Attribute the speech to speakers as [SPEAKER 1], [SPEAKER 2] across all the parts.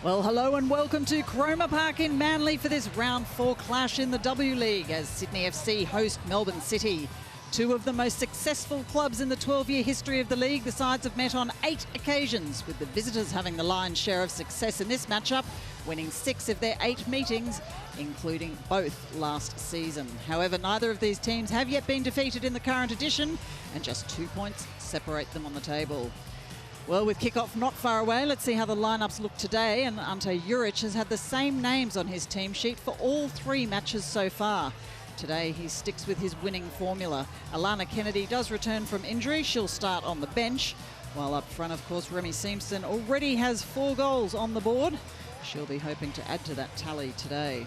[SPEAKER 1] Well, hello and welcome to Cromer Park in Manly for this round 4 clash in the W League as Sydney FC host Melbourne City. Two of the most successful clubs in the 12-year history of the league. The sides have met on 8 occasions, with the visitors having the lion's share of success in this matchup, winning 6 of their 8 meetings, including both last season. However, neither of these teams have yet been defeated in the current edition, and just 2 points separate them on the table. Well, with kick-off not far away, let's see how the lineups look today. And Ante Juric has had the same names on his team sheet for all 3 matches so far. Today, he sticks with his winning formula. Alana Kennedy does return from injury. She'll start on the bench. While up front, of course, Remy Simpson already has 4 goals on the board. She'll be hoping to add to that tally today.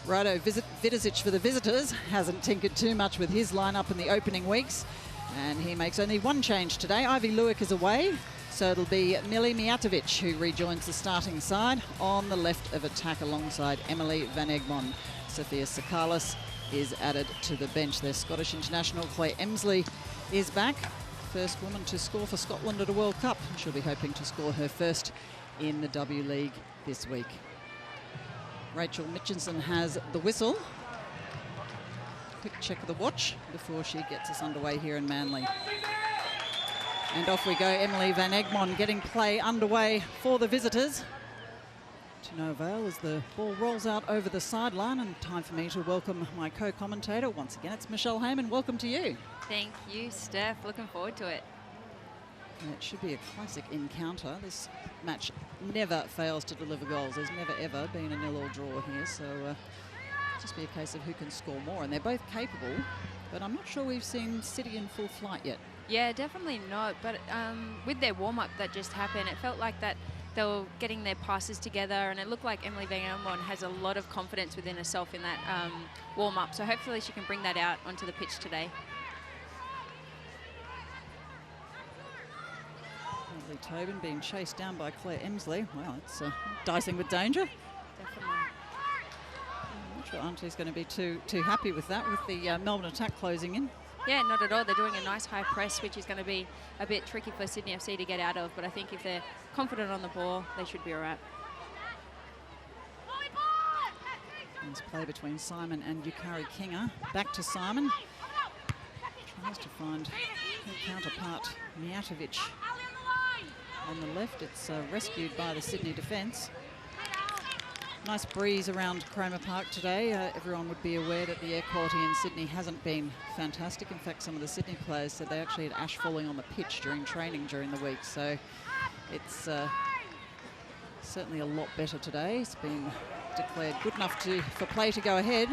[SPEAKER 1] Rado Vidosic for the visitors hasn't tinkered too much with his lineup in the opening weeks. And he makes only 1 change today. Ivy Luik is away, so it'll be Mili Mijatovic who rejoins the starting side on the left of attack alongside Emily Van Egmond. Sophia Sakalis is added to the bench. Their Scottish international Claire Emsley is back. First woman to score for Scotland at a World Cup. She'll be hoping to score her first in the W League this week. Rachel Mitchinson has the whistle. Quick check of the watch before she gets us underway here in Manly. And off we go, Emily Van Egmond getting play underway for the visitors. To no avail as the ball rolls out over the sideline, and time for me to welcome my co-commentator. Once again, it's Michelle Heyman. Welcome to you.
[SPEAKER 2] Thank you, Steph. Looking forward to it.
[SPEAKER 1] And it should be a classic encounter. This match never fails to deliver goals. There's never ever been a 0-0 draw here, so just be a case of who can score more, and they're both capable, but I'm not sure we've seen City in full flight yet. Yeah,
[SPEAKER 2] definitely not, but with their warm-up that just happened, it felt like that they were getting their passes together, and it looked like Emily Van Egmond has a lot of confidence within herself in that warm-up, so hopefully she can bring that out onto the pitch today.
[SPEAKER 1] Lovely Tobin being chased down by Claire Emsley. Well, it's dicing with danger.
[SPEAKER 2] Definitely.
[SPEAKER 1] I'm not sure Auntie's going to be too happy with that, with the Melbourne attack closing in.
[SPEAKER 2] Yeah, not at all. They're doing a nice high press, which is going to be a bit tricky for Sydney FC to get out of, but I think if they're confident on the ball, they should be all right.
[SPEAKER 1] Nice play between Simon and Yukari Kinga. Back to Simon. Tries to find her counterpart, Mijatovic. On the left, it's rescued by the Sydney defence. Nice breeze around Cromer Park today. Everyone would be aware that the air quality in Sydney hasn't been fantastic. In fact, some of the Sydney players said they actually had ash falling on the pitch during training during the week. So it's certainly a lot better today. It's been declared good enough for play to go ahead.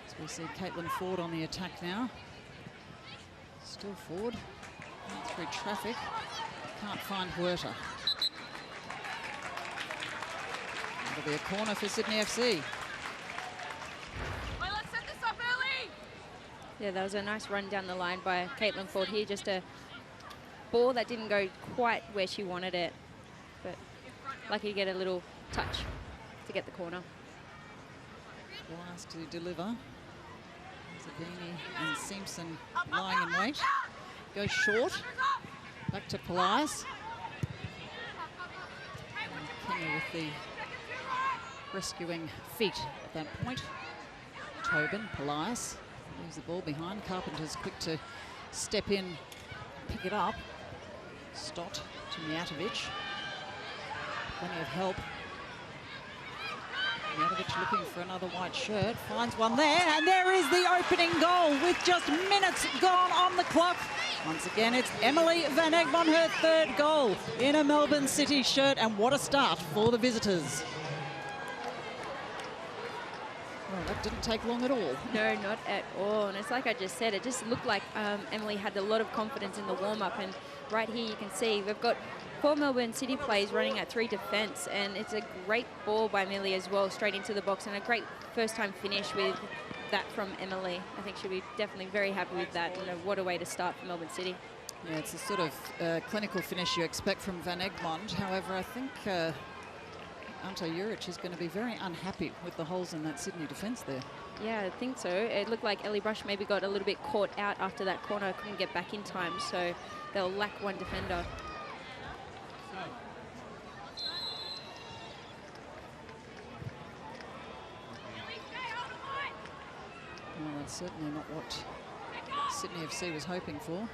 [SPEAKER 1] So we see Caitlin Ford on the attack now. Still Ford. Through traffic. Can't find Huerta. It'll be a corner for Sydney FC.
[SPEAKER 2] Well, let's set this up early. Yeah, that was a nice run down the line by Caitlin Ford here. Just a ball that didn't go quite where she wanted it, but lucky to get a little touch to get the corner.
[SPEAKER 1] Last to deliver. Zabini and Simpson lying in wait. Goes short. Back to Polias. Kinga with the rescuing feet at that point. Tobin, Polias leaves the ball behind. Carpenter's quick to step in, pick it up. Stott to Mijatovic. Plenty of help. Mijatovic looking for another white shirt. Finds one there, and there is the opening goal with just minutes gone on the clock. Once again, it's Emily Van Egmond, her 3rd goal in a Melbourne City shirt, and what a start for the visitors. Well, that didn't take long at all.
[SPEAKER 2] No, not at all. And it's like I just said, it just looked like Emily had a lot of confidence in the warm-up. And right here you can see we've got 4 Melbourne City players running at 3 defence. And it's a great ball by Millie as well, straight into the box. And a great first-time finish with that from Emily. I think she'll be definitely very happy with that. And what a way to start for Melbourne City.
[SPEAKER 1] Yeah, it's a sort of clinical finish you expect from Van Egmond. However, I think Ante Juric is going to be very unhappy with the holes in that Sydney defence there.
[SPEAKER 2] Yeah, I think so. It looked like Ellie Brush maybe got a little bit caught out after that corner, couldn't get back in time, so they'll lack one defender.
[SPEAKER 1] Certainly not what Sydney FC was hoping for.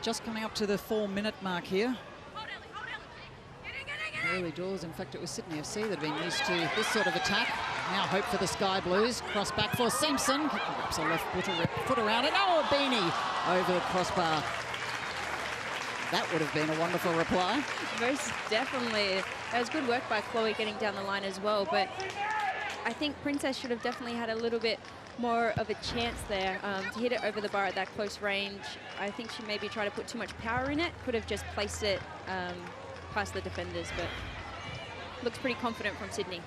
[SPEAKER 1] Just coming up to the 4-minute mark here. Early doors, in fact, it was Sydney FC that had been used to this sort of attack. Now hope for the Sky Blues. Cross back for Simpson. Wraps a left foot around it. Oh, a beanie over the crossbar. That would have been a wonderful reply.
[SPEAKER 2] Most definitely. That was good work by Chloe getting down the line as well, but I think Princess should have definitely had a little bit more of a chance there to hit it over the bar at that close range. I think she maybe tried to put too much power in it. Could have just placed it past the defenders, but looks pretty confident from Sydney.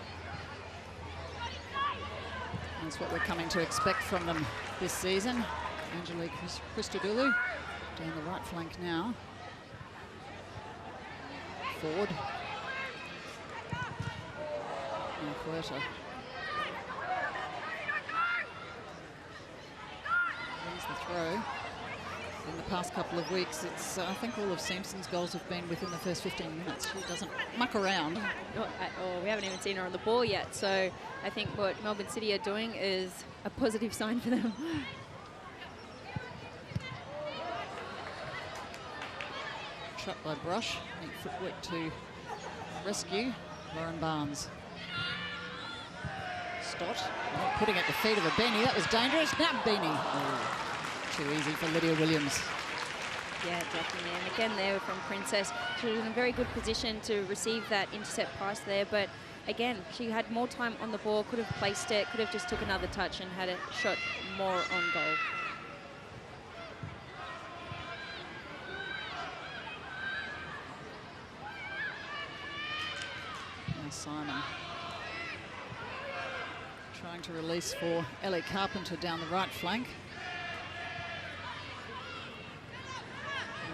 [SPEAKER 1] That's what we're coming to expect from them this season. Angelique Christodoulou down the right flank now. Forward. And Huerta. Wins the throw. In the past couple of weeks, it's I think all of Simpson's goals have been within the first 15 minutes. She doesn't muck around.
[SPEAKER 2] Not at all. We haven't even seen her on the ball yet, so I think what Melbourne City are doing is a positive sign for them.
[SPEAKER 1] Trapped by Brush. Neat footwork to rescue Lauren Barnes. Stott putting at the feet of a Beanie. That was dangerous. Now Beanie. Oh, too easy for Lydia Williams.
[SPEAKER 2] Yeah, definitely. And again, there from Princess, she was in a very good position to receive that intercept pass there. But again, she had more time on the ball, could have placed it, could have just took another touch and had it shot more on goal.
[SPEAKER 1] Now Simon trying to release for Ellie Carpenter down the right flank.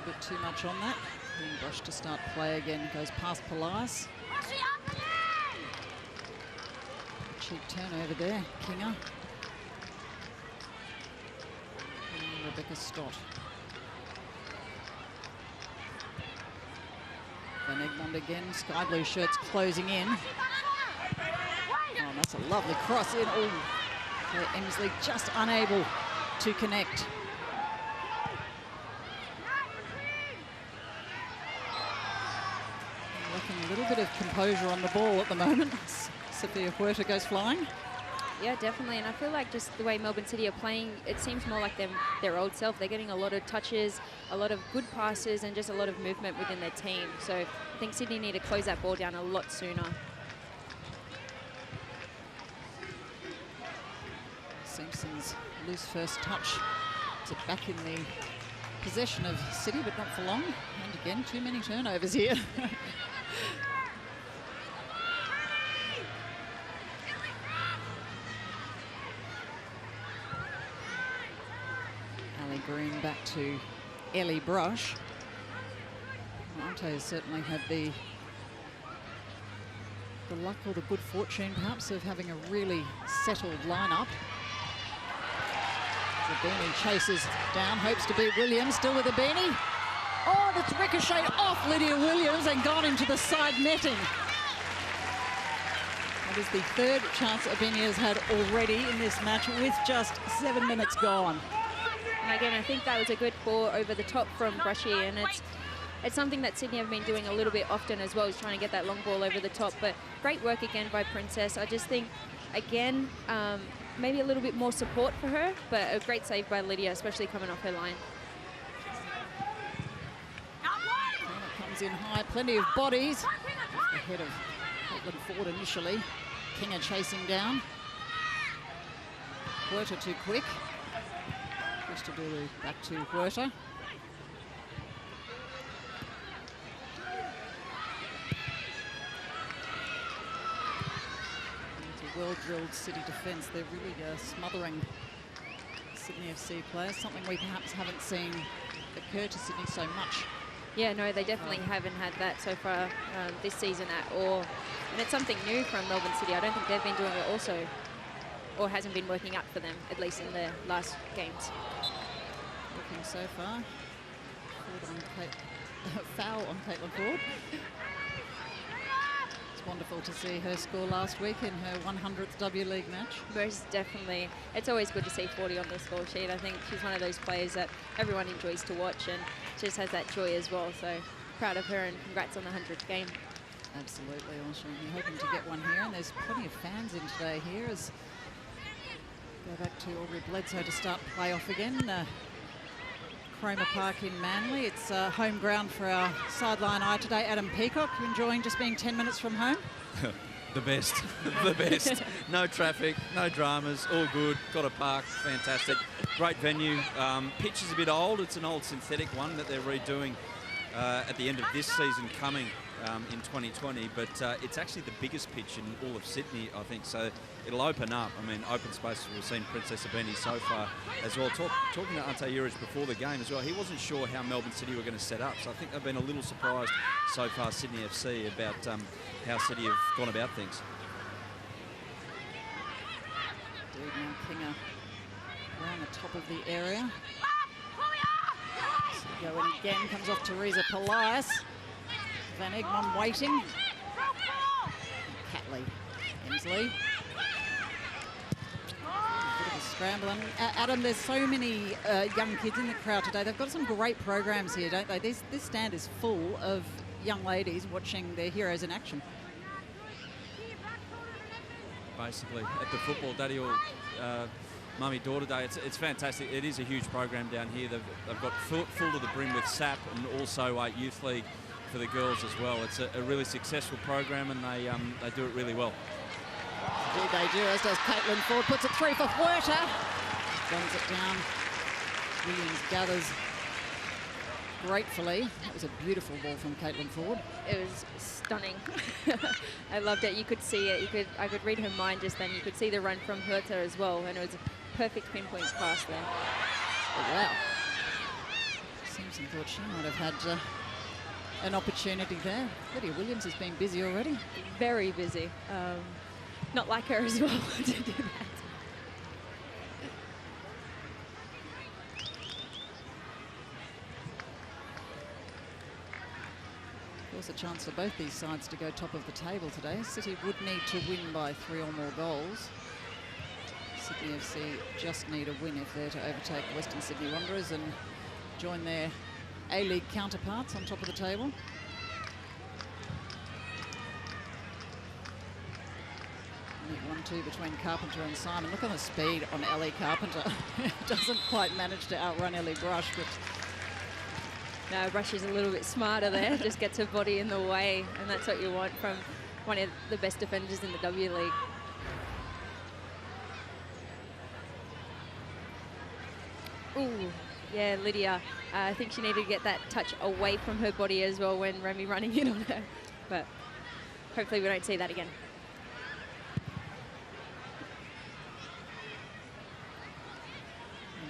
[SPEAKER 1] A bit too much on that. Being Brush to start play again, goes past Polias. Cheap turnover there, Kinger. And Rebecca Stott. Van Egmond again, Sky Blue shirts closing in. Oh, that's a lovely cross in. Oh, Emsley just unable to connect. Looking a little bit of composure on the ball at the moment. Sophia Huerta goes flying.
[SPEAKER 2] Yeah, definitely. And I feel like just the way Melbourne City are playing, it seems more like their old self. They're getting a lot of touches, a lot of good passes, and just a lot of movement within their team. So I think Sydney need to close that ball down a lot sooner.
[SPEAKER 1] Simpson's loose first touch. It's back in the possession of City, but not for long. And again, too many turnovers here. Ali Green back to Ellie Brush. Ante has certainly had the luck or the good fortune, perhaps, of having a really settled lineup. The Beanie chases down, hopes to beat Williams, still with the Beanie. Oh, that's ricocheted off Lydia Williams and gone into the side netting. That is the third chance Abini has had already in this match with just 7 minutes gone.
[SPEAKER 2] And again, I think that was a good ball over the top from Brushy, and it's something that Sydney have been doing a little bit often as well, is trying to get that long ball over the top. But great work again by Princess. I just think, again, maybe a little bit more support for her, but a great save by Lydia, especially coming off her line.
[SPEAKER 1] Comes in high, plenty of bodies. Ahead of Caitlin Ford initially. Kinger chasing down. Huerta too quick. Christodoulou back to Huerta. Well-drilled City defence. They're really smothering Sydney FC players, something we perhaps haven't seen occur to Sydney so much.
[SPEAKER 2] Yeah, no, they definitely haven't had that so far this season at all. And it's something new from Melbourne City. I don't think they've been doing it also, or hasn't been working out for them, at least in their last games.
[SPEAKER 1] Looking so far. Forward on foul on Caitlin Ford. It's wonderful to see her score last week in her 100th W League match.
[SPEAKER 2] Most definitely. It's always good to see 40 on the score sheet. I think she's one of those players that everyone enjoys to watch, and she just has that joy as well. So proud of her, and congrats on the 100th game.
[SPEAKER 1] Absolutely. Also, we're hoping to get one here, and there's plenty of fans in today here as go back to Aubrey Bledsoe to start playoff again. Cromer Park in Manly. It's home ground for our sideline eye today. Adam Peacock, you enjoying just being 10 minutes from home?
[SPEAKER 3] The best, the best. No traffic, no dramas, all good. Got a park, fantastic. Great venue. Pitch is a bit old. It's an old synthetic one that they're redoing at the end of this season coming in 2020, but it's actually the biggest pitch in all of Sydney, I think, so it'll open up. I mean, open space, we've seen Princess Abeni so far as well. Talking to Ante Juric before the game as well, he wasn't sure how Melbourne City were going to set up, so I think they've been a little surprised so far, Sydney FC, about how City have gone about things.
[SPEAKER 1] Indeed, now Kinga around the top of the area. So going again, comes off Teresa Polias. Van Egmond waiting. Catley, Emsley. A bit of a scramble. And Adam, there's so many young kids in the crowd today. They've got some great programs here, don't they? This stand is full of young ladies watching their heroes in action.
[SPEAKER 3] Basically, at the football daddy or mummy-daughter day, it's fantastic. It is a huge program down here. They've got full to the brim with SAP and also Youth League for the girls as well. It's a really successful program, and they do it really well.
[SPEAKER 1] Indeed they do, as does Caitlin Ford. Puts it through for Huerta. Guns it down. Williams gathers gratefully. That was a beautiful ball from Caitlin Ford.
[SPEAKER 2] It was stunning. I loved it. You could see it. I could read her mind just then. You could see the run from Huerta as well, and it was a perfect pinpoint pass there.
[SPEAKER 1] Oh, wow. Simpson thought she might have had an opportunity there. Lydia Williams has been busy already.
[SPEAKER 2] Very busy. Not like her as well to do that.
[SPEAKER 1] Of course, a chance for both these sides to go top of the table today. City would need to win by 3 or more goals. Sydney FC just need a win if they're to overtake Western Sydney Wanderers and join their A-League counterparts on top of the table. Neat 1-2 between Carpenter and Simon. Look on the speed on Ellie Carpenter. Doesn't quite manage to outrun Ellie Brush, but
[SPEAKER 2] no, Brush is a little bit smarter there. Just gets her body in the way, and that's what you want from one of the best defenders in the W League. Ooh, yeah, Lydia. I think she needed to get that touch away from her body as well when Remy running in on her. But hopefully we don't see that again.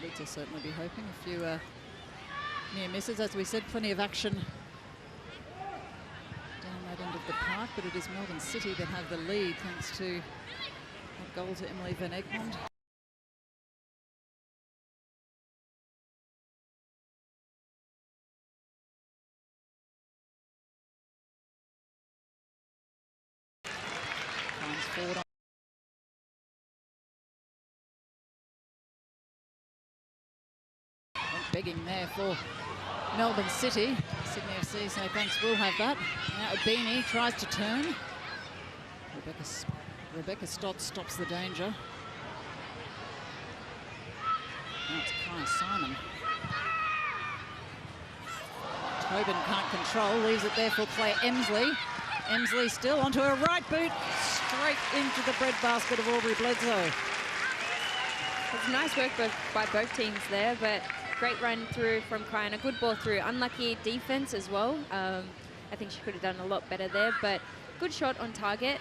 [SPEAKER 1] Leeds will certainly be hoping. A few near misses, as we said, plenty of action down that end of the park, but it is Melbourne City that have the lead thanks to a goal to Emily Van Egmond. Comes forward on begging there for Melbourne City. Sydney FC say thanks, we'll have that. Now Abeni tries to turn. Rebecca Stott stops the danger. Now it's Kaya Simon. Tobin can't control, leaves it there for Claire Emsley. Emsley still onto her right boot, straight into the breadbasket of Aubrey Bledsoe.
[SPEAKER 2] It's nice work by both teams there, but great run through from Kai and a good ball through. Unlucky defense as well. I think she could have done a lot better there, but good shot on target.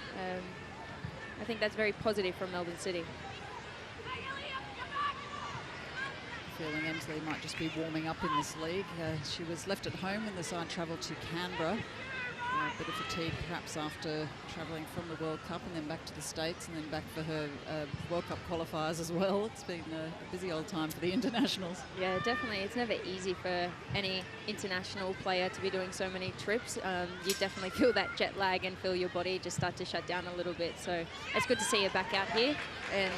[SPEAKER 2] I think that's very positive from Melbourne City.
[SPEAKER 1] Feeling Emsley might just be warming up in this league. She was left at home when the side travelled to Canberra A bit of fatigue perhaps after travelling from the World Cup and then back to the States and then back for her World Cup qualifiers as well. It's been a busy old time for the internationals.
[SPEAKER 2] Yeah, definitely. It's never easy for any international player to be doing so many trips. You definitely feel that jet lag and feel your body just start to shut down a little bit. So it's good to see her back out here and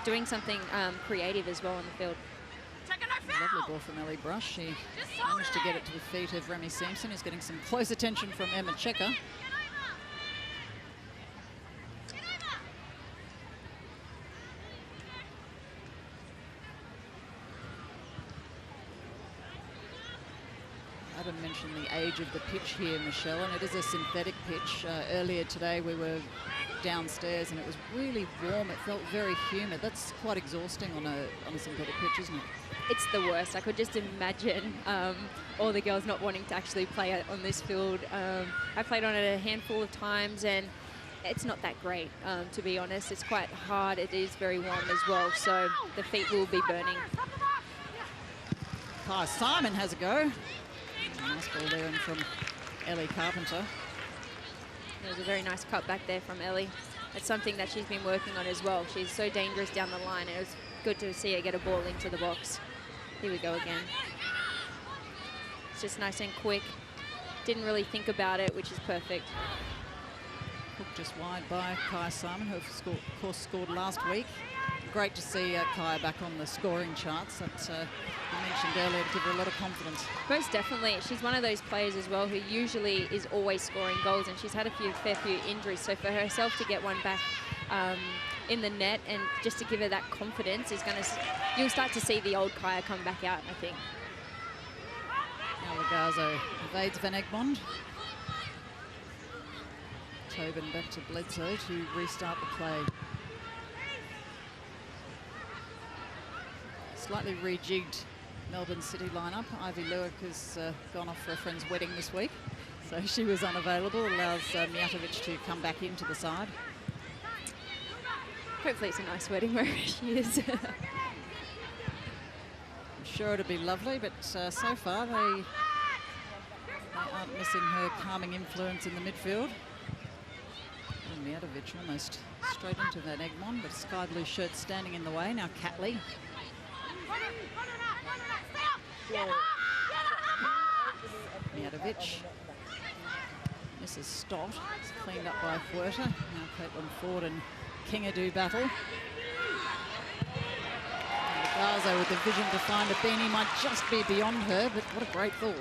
[SPEAKER 2] doing something creative as well on the field.
[SPEAKER 1] Lovely ball from Ellie Brush. She managed to get it to the feet of Remy Simpson, who's getting some close attention from Emma Checker. Adam mentioned the age of the pitch here, Michelle, and it is a synthetic pitch. Earlier today we were downstairs and it was really warm. It felt very humid. That's quite exhausting on a synthetic pitch, isn't it?
[SPEAKER 2] It's the worst. I could just imagine all the girls not wanting to actually play on this field. I played on it a handful of times and it's not that great, to be honest. It's quite hard. It is very warm as well, so the feet will be burning.
[SPEAKER 1] Kai Simon has a go. Nice ball there in from Ellie Carpenter.
[SPEAKER 2] There's a very nice cut back there from Ellie. It's something that she's been working on as well. She's so dangerous down the line. It was good to see her get a ball into the box. Here we go again. It's just nice and quick. Didn't really think about it, which is perfect.
[SPEAKER 1] Hook just wide by Kai Simon, who of course scored last week. Great to see Kai back on the scoring charts. That you mentioned earlier, to give her a lot of confidence.
[SPEAKER 2] Most definitely. She's one of those players as well who usually is always scoring goals, and she's had a fair few injuries. So for herself to get one back in the net and just to give her that confidence is going to, you'll start to see the old Kaya come back out, I think.
[SPEAKER 1] Now Lagazo evades Van Egmond. Tobin back to Bledsoe to restart the play. Slightly rejigged Melbourne City lineup. Ivy Lewick has gone off for a friend's wedding this week, so she was unavailable. Allows Mijatovic to come back into the side.
[SPEAKER 2] Hopefully it's a nice wedding wherever she is.
[SPEAKER 1] I'm sure it'll be lovely, but so far they aren't missing her calming influence in the midfield. And Mijatovic almost straight into that Egmont, but sky blue shirt standing in the way. Now Catley. Mijatovic. Mrs. Stott. It's cleaned up by Huerta. Now Caitlin Ford and Kinga do battle. Gazo with the vision to find a beanie might just be beyond her, but what a great thought.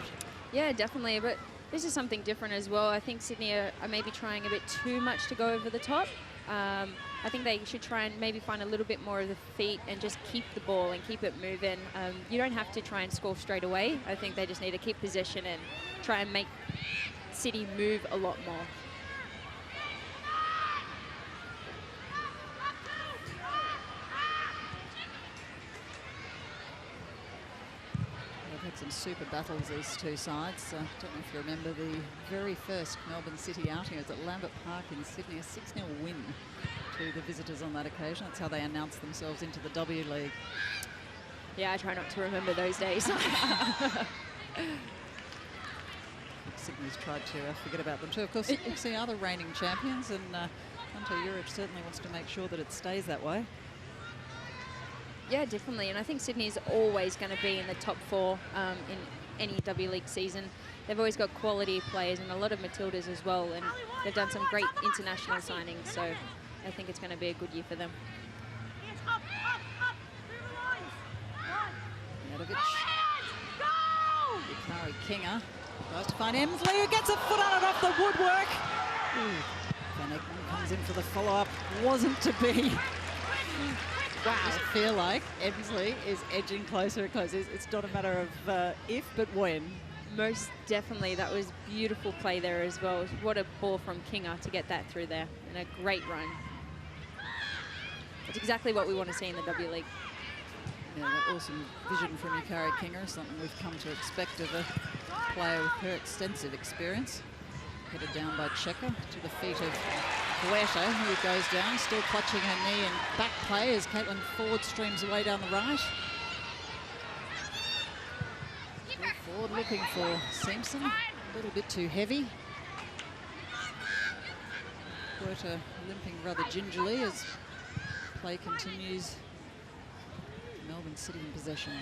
[SPEAKER 2] Yeah, definitely, but this is something different as well. I think Sydney are maybe trying a bit too much to go over the top. I think they should try and maybe find a little bit more of the feet and just keep the ball and keep it moving. You don't have to try and score straight away. I think they just need to keep possession and try and make City move a lot more.
[SPEAKER 1] They've had some super battles, these two sides. I don't know if you remember the very first Melbourne City outing. It was at Lambert Park in Sydney, a 6-0 win to the visitors on that occasion. That's how they announced themselves into the W League.
[SPEAKER 2] Yeah, I try not to remember those days.
[SPEAKER 1] Sydney's tried to forget about them too. Of course, Sydney are the reigning champions, and Hunter Urich certainly wants to make sure that it stays that way.
[SPEAKER 2] Yeah, definitely, and I think Sydney's always going to be in the top 4 in any W League season. They've always got quality players and a lot of Matildas as well, and they've done some great international signings, so I think it's going to be a good year for them.
[SPEAKER 1] Mijatovic. Ikari Kinga tries to find Emsley, who gets a foot on it off the woodwork. Van Egmond comes in for the follow-up. Wasn't to be. Wow. I feel like Emsley is edging closer and closer. It's not a matter of if, but when.
[SPEAKER 2] Most definitely. That was beautiful play there as well. What a ball from Kinga to get that through there. And a great run. It's exactly what we want to see in the W League.
[SPEAKER 1] Yeah, that awesome vision from Ikari Kinga is something we've come to expect of a player with her extensive experience. Headed down by Checker to the feet of Huerta, who goes down, still clutching her knee, and back play as Caitlin Ford streams away down the right. Ford looking for Simpson, a little bit too heavy. Quirter limping rather gingerly as play continues. Melbourne City in possession.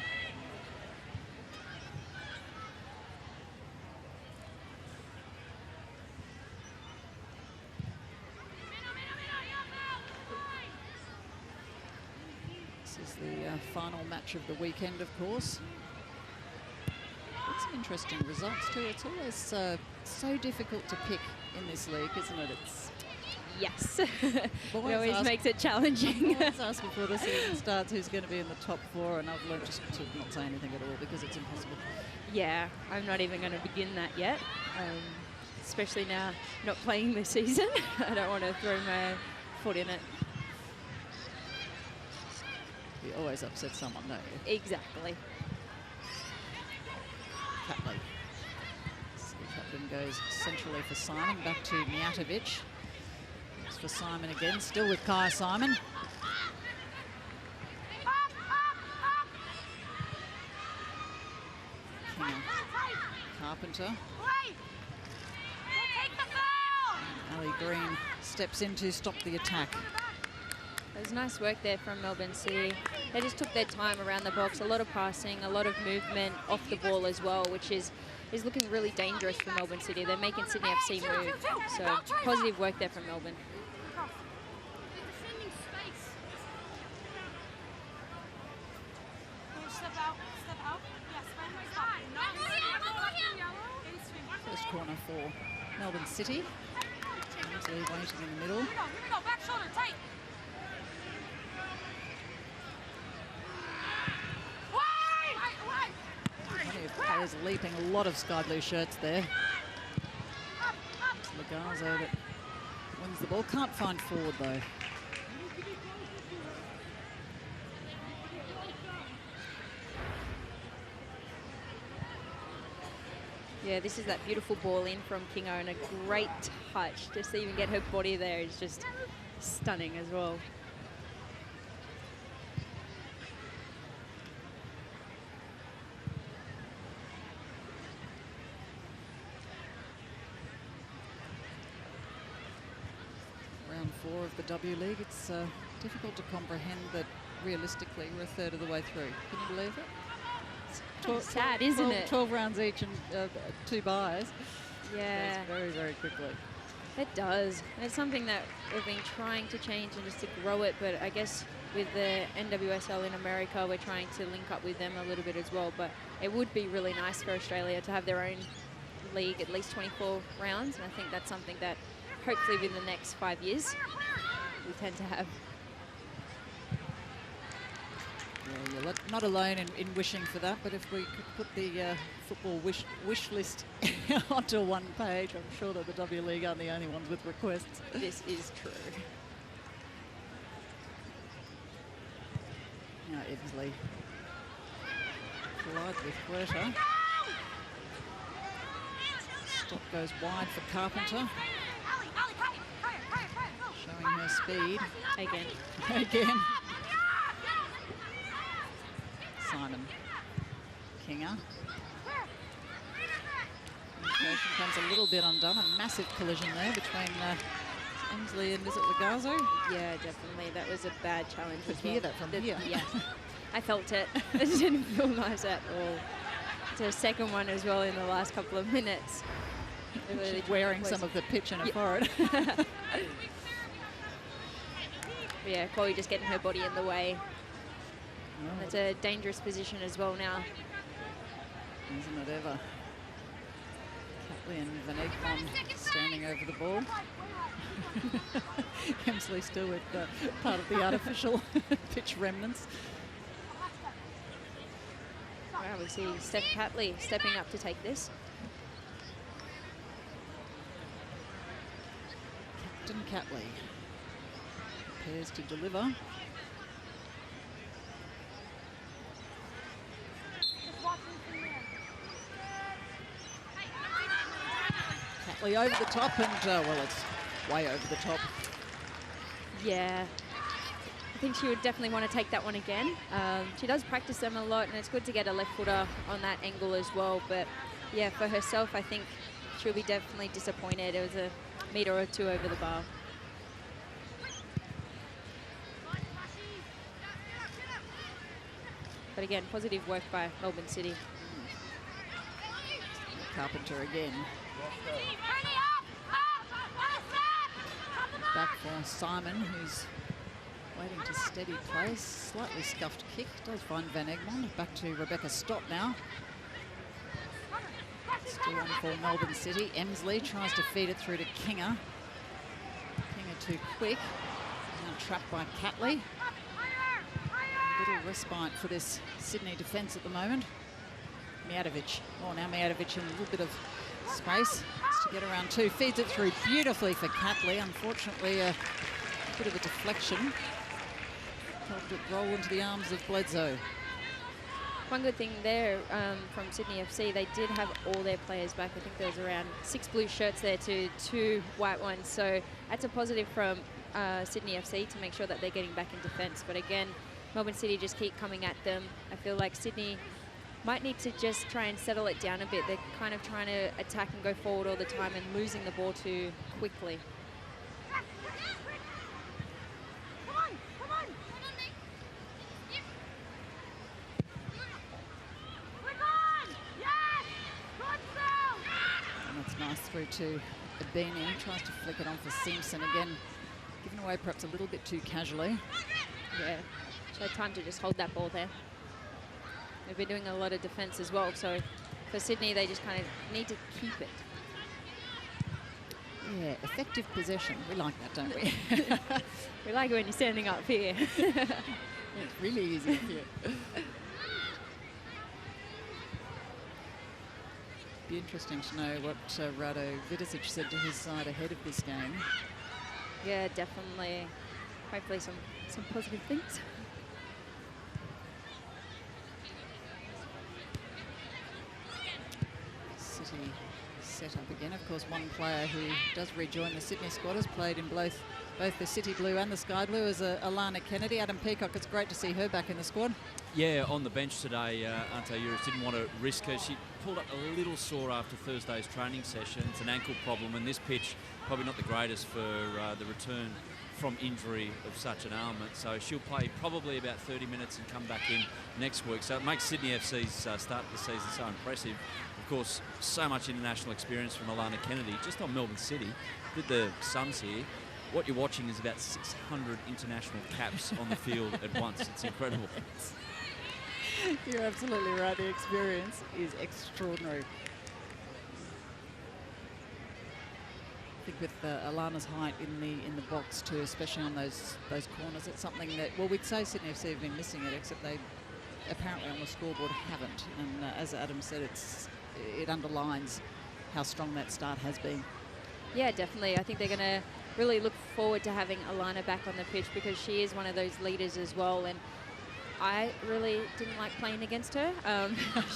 [SPEAKER 1] This is the final match of the weekend, of course. It's some interesting results too. It's always so difficult to pick in this league, isn't it? It's
[SPEAKER 2] yes. It always makes it challenging.
[SPEAKER 1] I always ask before the season starts who's going to be in the top 4, and I've learned just to not say anything at all because it's impossible.
[SPEAKER 2] Yeah, I'm not even going to begin that yet, especially now not playing this season. I don't want to throw my foot in it.
[SPEAKER 1] You always upset someone, don't you?
[SPEAKER 2] Exactly.
[SPEAKER 1] Catley. So the captain goes centrally for Simon, back to Mijatovic. It's for Simon again, still with Kai Simon. King. Carpenter. Ali Green steps in to stop the attack.
[SPEAKER 2] It was nice work there from Melbourne City. They just took their time around the box. A lot of passing, a lot of movement off the ball as well, which is looking really dangerous for Melbourne City. They're making Sydney FC move. So positive work there from Melbourne.
[SPEAKER 1] First corner for Melbourne City. Waiting in the middle. Plenty of players leaping, a lot of sky blue shirts there. It's Lagazo that wins the ball. Can't find forward though.
[SPEAKER 2] Yeah, this is that beautiful ball in from Kingo and a great touch. Just to even get her body there is just stunning as well.
[SPEAKER 1] Round 4 of the W League. It's difficult to comprehend that realistically we're a third of the way through. Can you believe it?
[SPEAKER 2] Sad, isn't it?
[SPEAKER 1] 12 rounds each and 2 buys.
[SPEAKER 2] Yeah.
[SPEAKER 1] Goes very, very quickly.
[SPEAKER 2] It does. It's something that we've been trying to change and just to grow it, but I guess with the NWSL in America, we're trying to link up with them a little bit as well. But it would be really nice for Australia to have their own league, at least 24 rounds, and I think that's something that hopefully within the next 5 years we tend to have.
[SPEAKER 1] Yeah, you're not alone in wishing for that, but if we could put the football wish list onto one page, I'm sure that the W League aren't the only ones with requests.
[SPEAKER 2] This is true.
[SPEAKER 1] Now Eversley collides with Quirter. Stop goes wide for Carpenter. Showing her speed. Again. Simon. Kinga. Communication comes a little bit undone. A massive collision there between Emsley and, is it Lagazo?
[SPEAKER 2] Yeah, definitely. That was a bad challenge.
[SPEAKER 1] You could hear that from here.
[SPEAKER 2] Yeah, I felt it. It didn't feel nice at all. It's a second one as well in the last couple of minutes.
[SPEAKER 1] Really wearing some of the pitch in her forehead.
[SPEAKER 2] Yeah, Chloe just getting her body in the way.
[SPEAKER 1] Oh.
[SPEAKER 2] It's a dangerous position as well now.
[SPEAKER 1] Isn't it ever? Catley and Van Egmond standing over the ball. Emsley still with part of the artificial pitch remnants.
[SPEAKER 2] Wow, we see Steph Catley stepping up to take this.
[SPEAKER 1] Captain Catley prepares to deliver. Catley over the top, and well, it's way over the top.
[SPEAKER 2] Yeah, I think she would definitely want to take that one again. She does practice them a lot, and it's good to get a left footer on that angle as well. But yeah, for herself, I think she'll be definitely disappointed. It was a metre or two over the bar. But again, positive work by Melbourne City.
[SPEAKER 1] Carpenter again. Back for Simon, who's waiting to steady place. Slightly scuffed kick. Does find Van Egmond. Back to Rebecca Stott now. Still on for Melbourne City. Emsley tries to feed it through to Kinger. Kinger too quick. Now trapped by Catley. Little respite for this Sydney defence at the moment. Mijatovic. Oh, now Mijatovic in a little bit of space to get around two. Feeds it through beautifully for Catley. Unfortunately, a bit of a deflection. Helped it roll into the arms of Bledsoe.
[SPEAKER 2] One good thing there from Sydney FC, they did have all their players back. I think there was around 6 blue shirts there to 2 white ones. So that's a positive from Sydney FC to make sure that they're getting back in defence. But again, Melbourne City just keep coming at them. I feel like Sydney might need to just try and settle it down a bit. They're kind of trying to attack and go forward all the time and losing the ball too quickly.
[SPEAKER 1] Nice through to Abini. Tries to flick it on for Simpson again. Given away perhaps a little bit too casually.
[SPEAKER 2] Yeah, she had time to just hold that ball there. They've been doing a lot of defence as well, so for Sydney they just kind of need to keep it.
[SPEAKER 1] Yeah, effective possession. We like that, don't we?
[SPEAKER 2] We like it when you're standing up here.
[SPEAKER 1] It's really easy up here. Be interesting to know what Rado Vidicic said to his side ahead of this game.
[SPEAKER 2] Yeah, definitely. Hopefully some positive things.
[SPEAKER 1] City set up again. Of course, one player who does rejoin the Sydney squad has played in both the City Blue and the Sky Blue is Alana Kennedy. Adam Peacock, it's great to see her back in the squad.
[SPEAKER 3] Yeah, on the bench today, Ante Uris didn't want to risk her. She pulled up a little sore after Thursday's training session. It's an ankle problem, and this pitch probably not the greatest for the return from injury of such an ailment. So she'll play probably about 30 minutes and come back in next week. So it makes Sydney FC's start of the season so impressive. Of course, so much international experience from Alana Kennedy. Just on Melbourne City, with the Suns here, what you're watching is about 600 international caps on the field at once. It's incredible.
[SPEAKER 1] You're absolutely right. The experience is extraordinary. I think with Alana's height in the box too, especially on those corners, it's something that, well, we'd say Sydney FC have been missing it, except they apparently on the scoreboard haven't. And as Adam said, it underlines how strong that start has been.
[SPEAKER 2] Yeah, definitely. I think they're going to really look forward to having Alana back on the pitch because she is one of those leaders as well. And I really didn't like playing against her.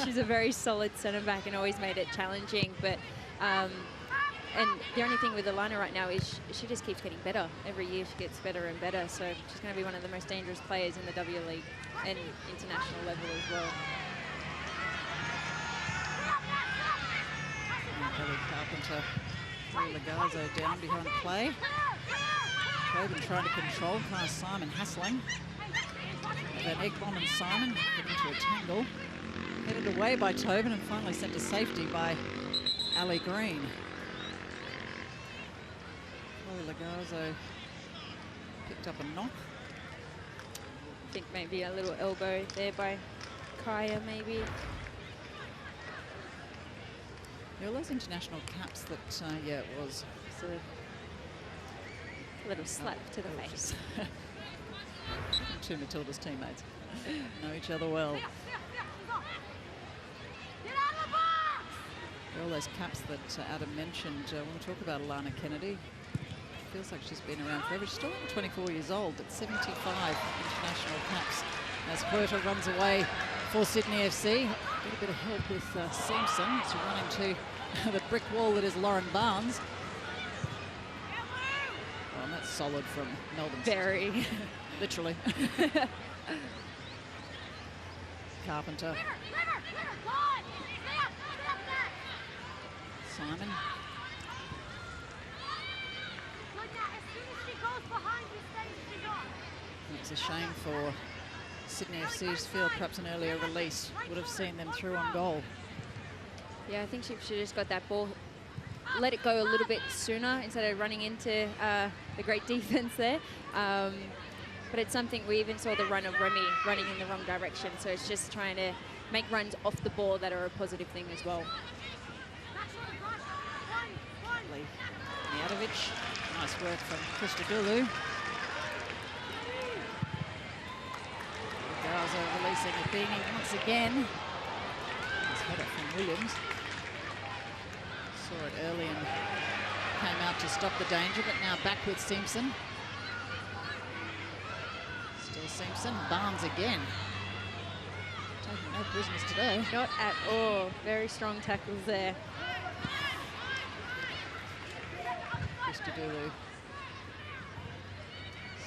[SPEAKER 2] She's a very solid centre back and always made it challenging. But and the only thing with Alana right now is she just keeps getting better. Every year she gets better and better. So she's going to be one of the most dangerous players in the W League and international level as well.
[SPEAKER 1] Kelly Carpenter, Lagazzo down behind play. Tobin trying to control past Simon Hassling. Van Egmond and Simon get into a tangle. Headed away by Tobin and finally sent to safety by Ali Green. Chloe Lagazzo picked up a knock.
[SPEAKER 2] I think maybe a little elbow there by Kaya maybe.
[SPEAKER 1] Yeah, all those international caps that, yeah, it was.
[SPEAKER 2] So a little slap to the face.
[SPEAKER 1] Two Matilda's teammates know each other well. All those caps that Adam mentioned, when we talk about Alana Kennedy, feels like she's been around forever. She's still 24 years old, but 75 international caps. As Puerta runs away for Sydney FC. Get a bit of help with Simpson to run into the brick wall that is Lauren Barnes. Oh, and that's solid from Melbourne.
[SPEAKER 2] Very.
[SPEAKER 1] Literally. Carpenter. Simon. It's a shame for Sydney FC's field, perhaps an earlier release would have seen them through on goal.
[SPEAKER 2] Yeah, I think she should have just got that ball, let it go a little bit sooner instead of running into the great defense there. But it's something, we even saw the run of Remy running in the wrong direction. So it's just trying to make runs off the ball that are a positive thing as well.
[SPEAKER 1] Mijatovic, nice work from Christodoulou. Garza releasing Abini once again. Nice header from Williams. Saw it early and came out to stop the danger, but now back with Simpson. Still Simpson, Barnes again. Taking no prisoners today.
[SPEAKER 2] Not at all. Very strong tackles there.
[SPEAKER 1] Christodoulou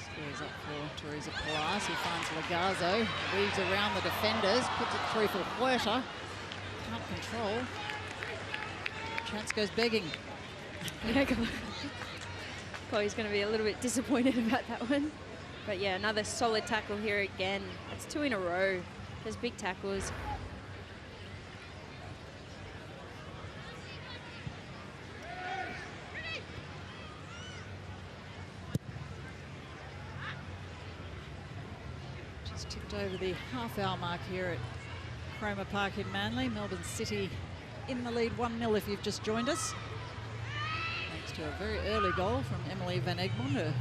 [SPEAKER 1] squares up for Teresa Palace, who finds Lagazo, weaves around the defenders, puts it through for Huerta. Can't control. Chance goes begging.
[SPEAKER 2] Yeah, Chloe's going to be a little bit disappointed about that one. But yeah, another solid tackle here again. That's 2 in a row. There's big tackles.
[SPEAKER 1] Just tipped over the half-hour mark here at Cromer Park in Manly. Melbourne City in the lead 1-0 if you've just joined us. Thanks to a very early goal from Emily Van Egmond. A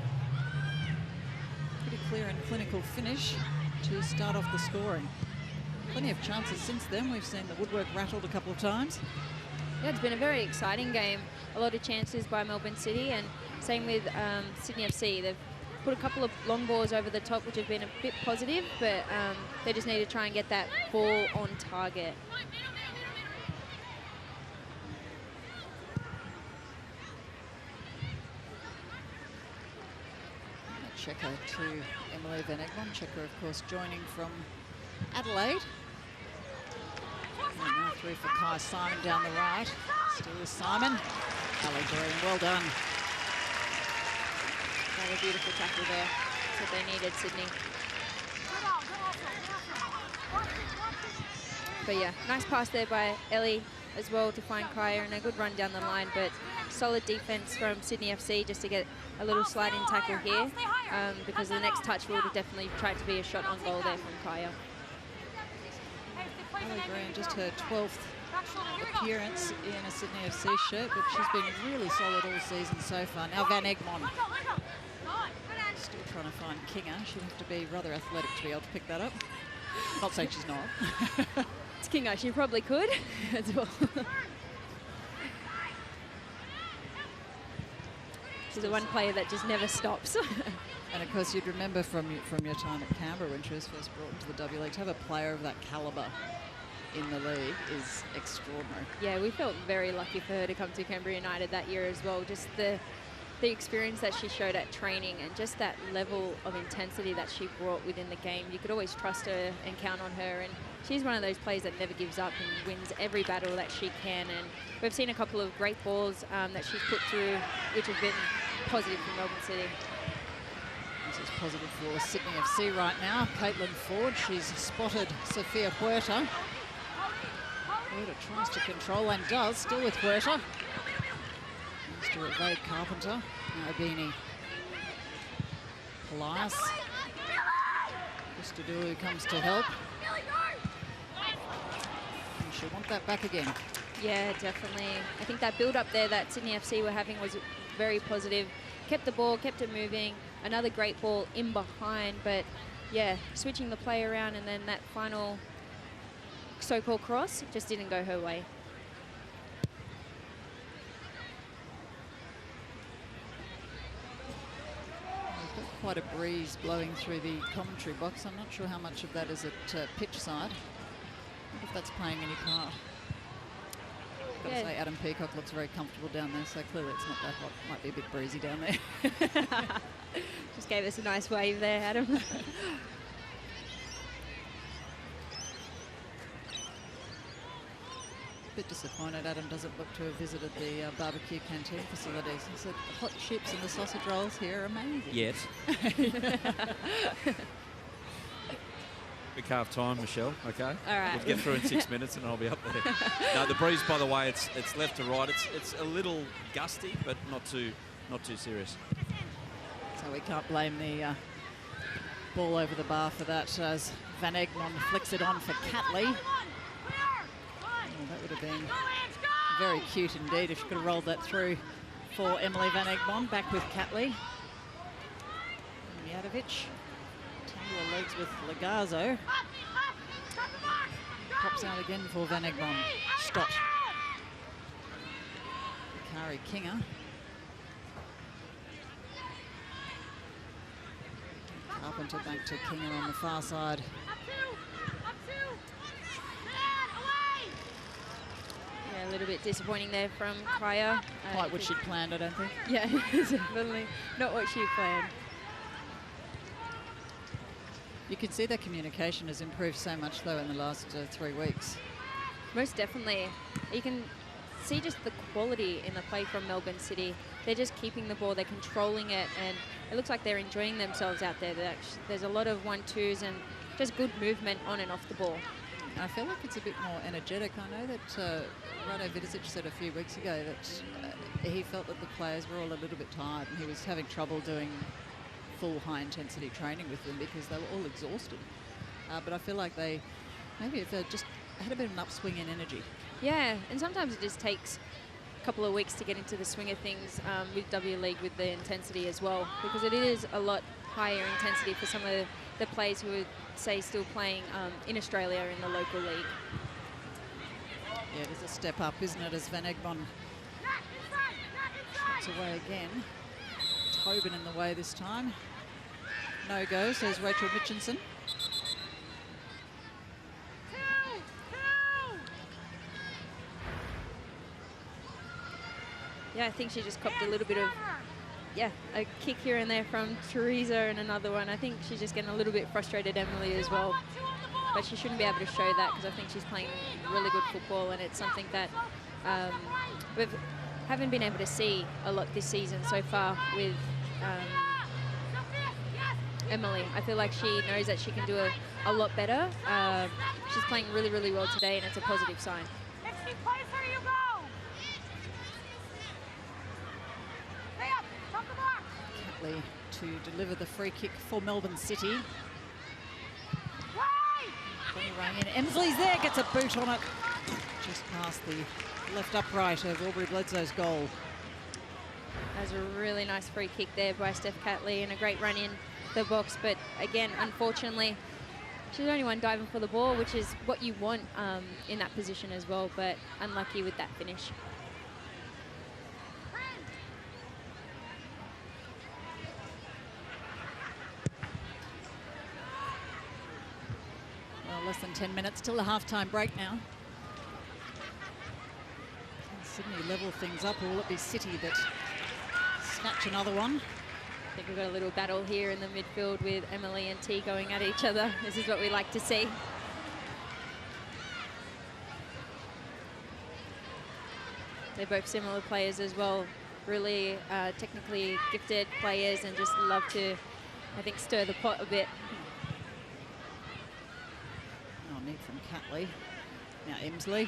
[SPEAKER 1] pretty clear and clinical finish to start off the scoring. Plenty of chances since then. We've seen the woodwork rattled a couple of times.
[SPEAKER 2] Yeah, it's been a very exciting game. A lot of chances by Melbourne City, and same with Sydney FC. They've put a couple of long balls over the top, which have been a bit positive, but they just need to try and get that ball on target.
[SPEAKER 1] Checker to Emily Van Egmond. Checker, of course, joining from Adelaide. And now through for Kai Simon down the right. Still with Simon. Ali Green, well done.
[SPEAKER 2] Another beautiful tackle there. That's what they needed, Sydney. But yeah, nice pass there by Ellie as well to find Kaya, and a good run down the line, but solid defense from Sydney FC just to get a little sliding tackle here, because the next touch will definitely try to be a shot on goal there from Kaya.
[SPEAKER 1] Ali Green, just her 12th appearance in a Sydney FC shirt, but she's been really solid all season so far. Now Van Egmond. Still trying to find Kinga. She'd have to be rather athletic to be able to pick that up. Not saying she's not.
[SPEAKER 2] It's Kinga, she probably could as well. She's the one player that just never stops.
[SPEAKER 1] And of course, you'd remember from your time at Canberra when she was first brought into the W League, to have a player of that calibre in the league is extraordinary.
[SPEAKER 2] Yeah, we felt very lucky for her to come to Canberra United that year as well. Just the experience that she showed at training and just that level of intensity that she brought within the game. You could always trust her and count on her, and she's one of those players that never gives up and wins every battle that she can. And we've seen a couple of great balls that she's put through, which have been positive for Melbourne City.
[SPEAKER 1] This is positive for Sydney FC right now. Caitlin Ford, she's spotted Sophia Huerta. Huerta tries to control and does, still with Huerta. Needs to evade Carpenter. Now Abini. Palace. Christodoulou comes to help. And she'll want that back again.
[SPEAKER 2] Yeah, definitely. I think that build-up there that Sydney FC were having was very positive. Kept the ball, kept it moving. Another great ball in behind, but yeah, switching the play around, and then that final so-called cross just didn't go her way.
[SPEAKER 1] We've got quite a breeze blowing through the commentary box. I'm not sure how much of that is at pitch side. I wonder if that's playing any part. I've got to say, Adam Peacock looks very comfortable down there, so clearly it's not that hot. Might be a bit breezy down there.
[SPEAKER 2] Just gave us a nice wave there, Adam.
[SPEAKER 1] Bit disappointed Adam doesn't look to have visited the barbecue canteen facilities. He said the hot chips and the sausage rolls here are amazing.
[SPEAKER 3] Yet. We carve time, Michelle, okay?
[SPEAKER 2] All right.
[SPEAKER 3] We'll get through in 6 minutes and I'll be up there. No, the breeze, by the way, it's left to right. It's a little gusty, but not too serious.
[SPEAKER 1] So we can't blame the ball over the bar for that, as Van Egmond flicks it on for Catley. Oh, that would have been very cute indeed if she could have rolled that through for Emily Van Egmond. Back with Catley. Mijatovic. Tangle her legs with Lagazo. Pops out again for Van Egmond. Stott. Kari Kinger. Carpenter back to Kinger on the far side.
[SPEAKER 2] Yeah, a little bit disappointing there from Kaya.
[SPEAKER 1] Quite what she'd planned, I don't think.
[SPEAKER 2] Yeah, definitely not what she planned.
[SPEAKER 1] You can see their communication has improved so much, though, in the last 3 weeks.
[SPEAKER 2] Most definitely. You can see just the quality in the play from Melbourne City. They're just keeping the ball, they're controlling it, and it looks like they're enjoying themselves out there. There's a lot of 1-2s and just good movement on and off the ball.
[SPEAKER 1] I feel like it's a bit more energetic. I know that Rado Vidicic said a few weeks ago that he felt that the players were all a little bit tired and he was having trouble doing full high-intensity training with them because they were all exhausted. But I feel like they maybe have just had a bit of an upswing in energy.
[SPEAKER 2] Yeah, and sometimes it just takes a couple of weeks to get into the swing of things with W League with the intensity as well, because it is a lot higher intensity for some of the players who are, say, still playing in Australia in the local league.
[SPEAKER 1] Yeah, it is a step up, isn't it, as Van Egmond shots away again. Tobin in the way this time. No go, says Rachel Mitchinson.
[SPEAKER 2] Yeah, I think she just copped a little bit of, a kick here and there from Teresa and another one. I think she's just getting a little bit frustrated, Emily, as well. But she shouldn't be able to show that because I think she's playing really good football, and it's something that we haven't been able to see a lot this season so far with Emily. I feel like she knows that she can do a lot better. She's playing really, really well today, and it's a positive sign.
[SPEAKER 1] Catley to deliver the free kick for Melbourne City. In. Emsley's there, gets a boot on it. Just past the left upright of Aubrey Bledsoe's goal.
[SPEAKER 2] That was a really nice free kick there by Steph Catley and a great run in the box. But again, unfortunately, she's the only one diving for the ball, which is what you want in that position as well, but unlucky with that finish.
[SPEAKER 1] Less than 10 minutes till the half-time break now. Sydney level things up, or will it be City that snatch another one?
[SPEAKER 2] I think we've got a little battle here in the midfield with Emily and T going at each other. This is what we like to see. They're both similar players as well. Really technically gifted players and just love to, I think, stir the pot a bit.
[SPEAKER 1] Neat from Catley. Now Emsley.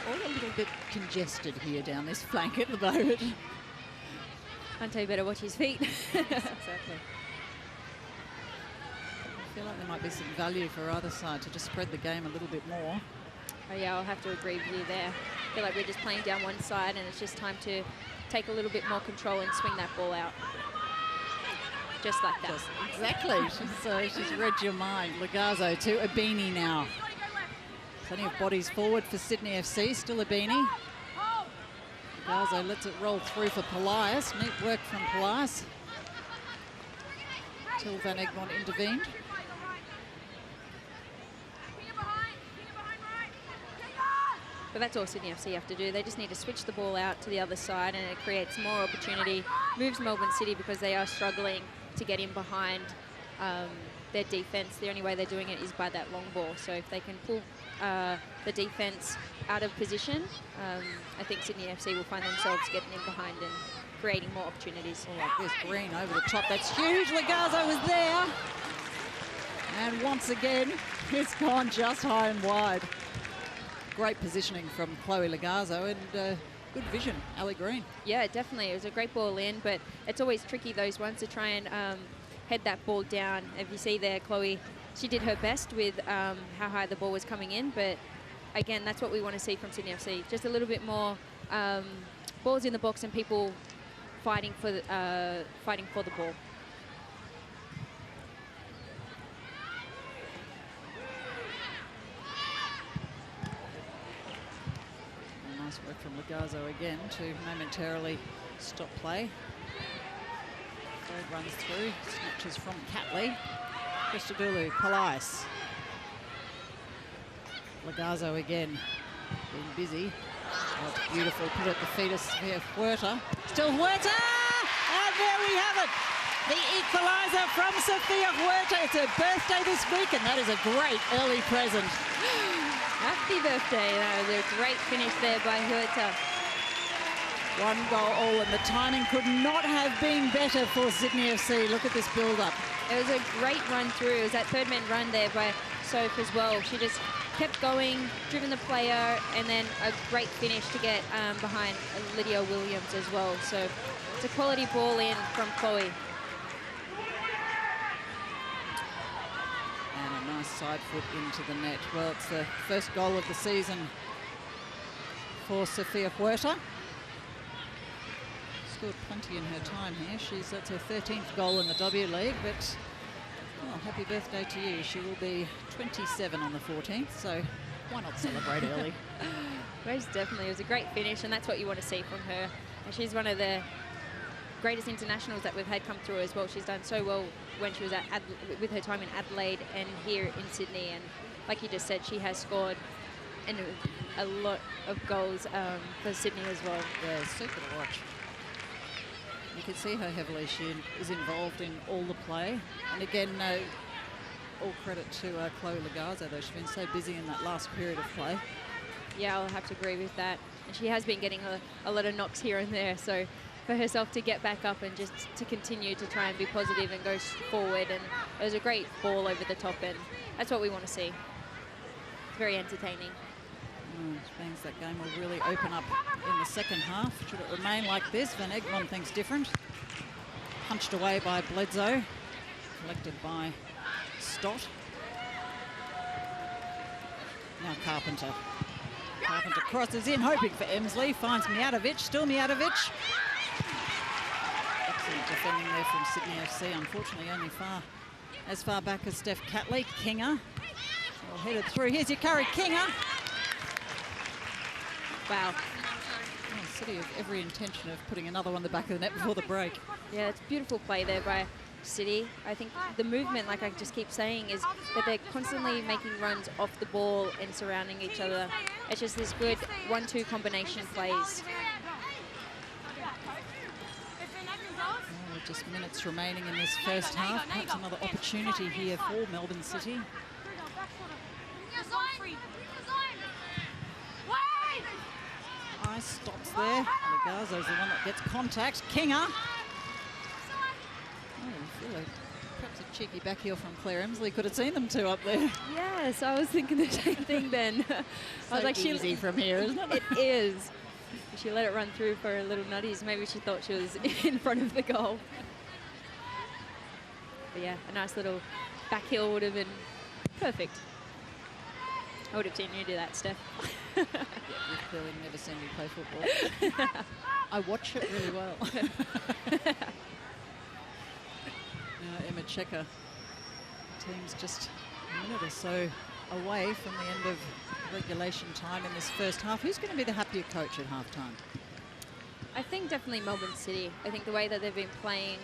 [SPEAKER 1] All a little bit congested here down this flank at the moment.
[SPEAKER 2] Can't tell you better watch his feet.
[SPEAKER 1] Exactly. I feel like there might be some value for either side to just spread the game a little bit more.
[SPEAKER 2] Oh yeah, I'll have to agree with you there. I feel like we're just playing down one side and it's just time to take a little bit more control and swing that ball out. Just like that.
[SPEAKER 1] Exactly. She's read your mind. Lagazo to Abini now. Plenty of bodies forward for Sydney FC. Still Abini. Lagazo lets it roll through for Polias. Neat work from Polias. Till Van Egmond intervened.
[SPEAKER 2] But that's all Sydney FC have to do. They just need to switch the ball out to the other side and it creates more opportunity. Moves Melbourne City because they are struggling to get in behind their defence. The only way they're doing it is by that long ball. So if they can pull the defence out of position, I think Sydney FC will find themselves getting in behind and creating more opportunities.
[SPEAKER 1] Oh, like this, Green over the top. That's huge. Legazzo was there. And once again, it's gone just high and wide. Great positioning from Chloe Legazzo and good vision, Ali Green.
[SPEAKER 2] Yeah, definitely. It was a great ball in, but it's always tricky, those ones, to try and head that ball down. If you see there, Chloe, she did her best with how high the ball was coming in, but again, that's what we want to see from Sydney FC. Just a little bit more balls in the box and people fighting for the ball.
[SPEAKER 1] Nice work from Legazzo again to momentarily stop play. Bird runs through, snatches from Catley. Christodoulou, Palais. Legazzo again, being busy. Oh, it's beautiful, put at the feet of Sofia Huerta. Still Huerta! And there we have it. The equaliser from Sofia Huerta. It's her birthday this week, and that is a great early present.
[SPEAKER 2] Happy birthday. That was a great finish there by Huerta.
[SPEAKER 1] One goal, and the timing could not have been better for Sydney FC. Look at this build-up.
[SPEAKER 2] It was a great run through. It was that third man run there by Soph as well. She just kept going, driven the player, and then a great finish to get behind Lydia Williams as well. So it's a quality ball in from Chloe.
[SPEAKER 1] And a nice side foot into the net. Well, it's the first goal of the season for Sofia Huerta. Scored plenty in her time here. That's her 13th goal in the W League, but well, happy birthday to you. She will be 27 on the 14th, so why not celebrate early?
[SPEAKER 2] Most definitely. It was a great finish, and that's what you want to see from her. And she's one of the greatest internationals that we've had come through as well. She's done so well when she was with her time in Adelaide and here in Sydney. And like you just said, she has scored a lot of goals for Sydney as well.
[SPEAKER 1] Yeah, super to watch. You can see how heavily she is involved in all the play. And again, all credit to Chloe Legazzo, though. She's been so busy in that last period of play.
[SPEAKER 2] Yeah, I'll have to agree with that. And she has been getting a lot of knocks here and there. So for herself to get back up and just to continue to try and be positive and go forward. And it was a great ball over the top, and that's what we want to see. It's very entertaining.
[SPEAKER 1] Which means that game will really open up in the second half. Should it remain like this? Van Egmond thinks different. Punched away by Bledsoe. Collected by Stott. Now Carpenter. Carpenter crosses in, hoping for Emsley. Finds Mijatovic. Still Mijatovic. Excellent defending there from Sydney FC. Unfortunately, only as far back as Steph Catley. Kinga. Well headed through. Here's Yukari Kinga.
[SPEAKER 2] Wow.
[SPEAKER 1] Oh, City have every intention of putting another one in the back of the net before the break.
[SPEAKER 2] Yeah, it's beautiful play there by City. I think the movement, like I just keep saying, is that they're constantly making runs off the ball and surrounding each other. It's just this good 1-2 combination plays.
[SPEAKER 1] Oh, just minutes remaining in this first half. Perhaps another opportunity here for Melbourne City. Nice stops there. Legazzo's the one that gets contact. Kinga. Oh, I feel like perhaps a cheeky back heel from Claire Emsley. Could have seen them two up there.
[SPEAKER 2] Yes, I was thinking the same thing then. I was like,
[SPEAKER 1] easy from here, isn't it?
[SPEAKER 2] It is. She let it run through for a little nutties. Maybe she thought she was in front of the goal. But yeah, a nice little back heel would have been perfect. I would have seen you do that, Steph.
[SPEAKER 1] Yeah, you've clearly never seen me play football. I watch it really well. Now Emma Checker. Team's just a minute or so away from the end of regulation time in this first half. Who's going to be the happier coach at halftime?
[SPEAKER 2] I think definitely Melbourne City. I think the way that they've been playing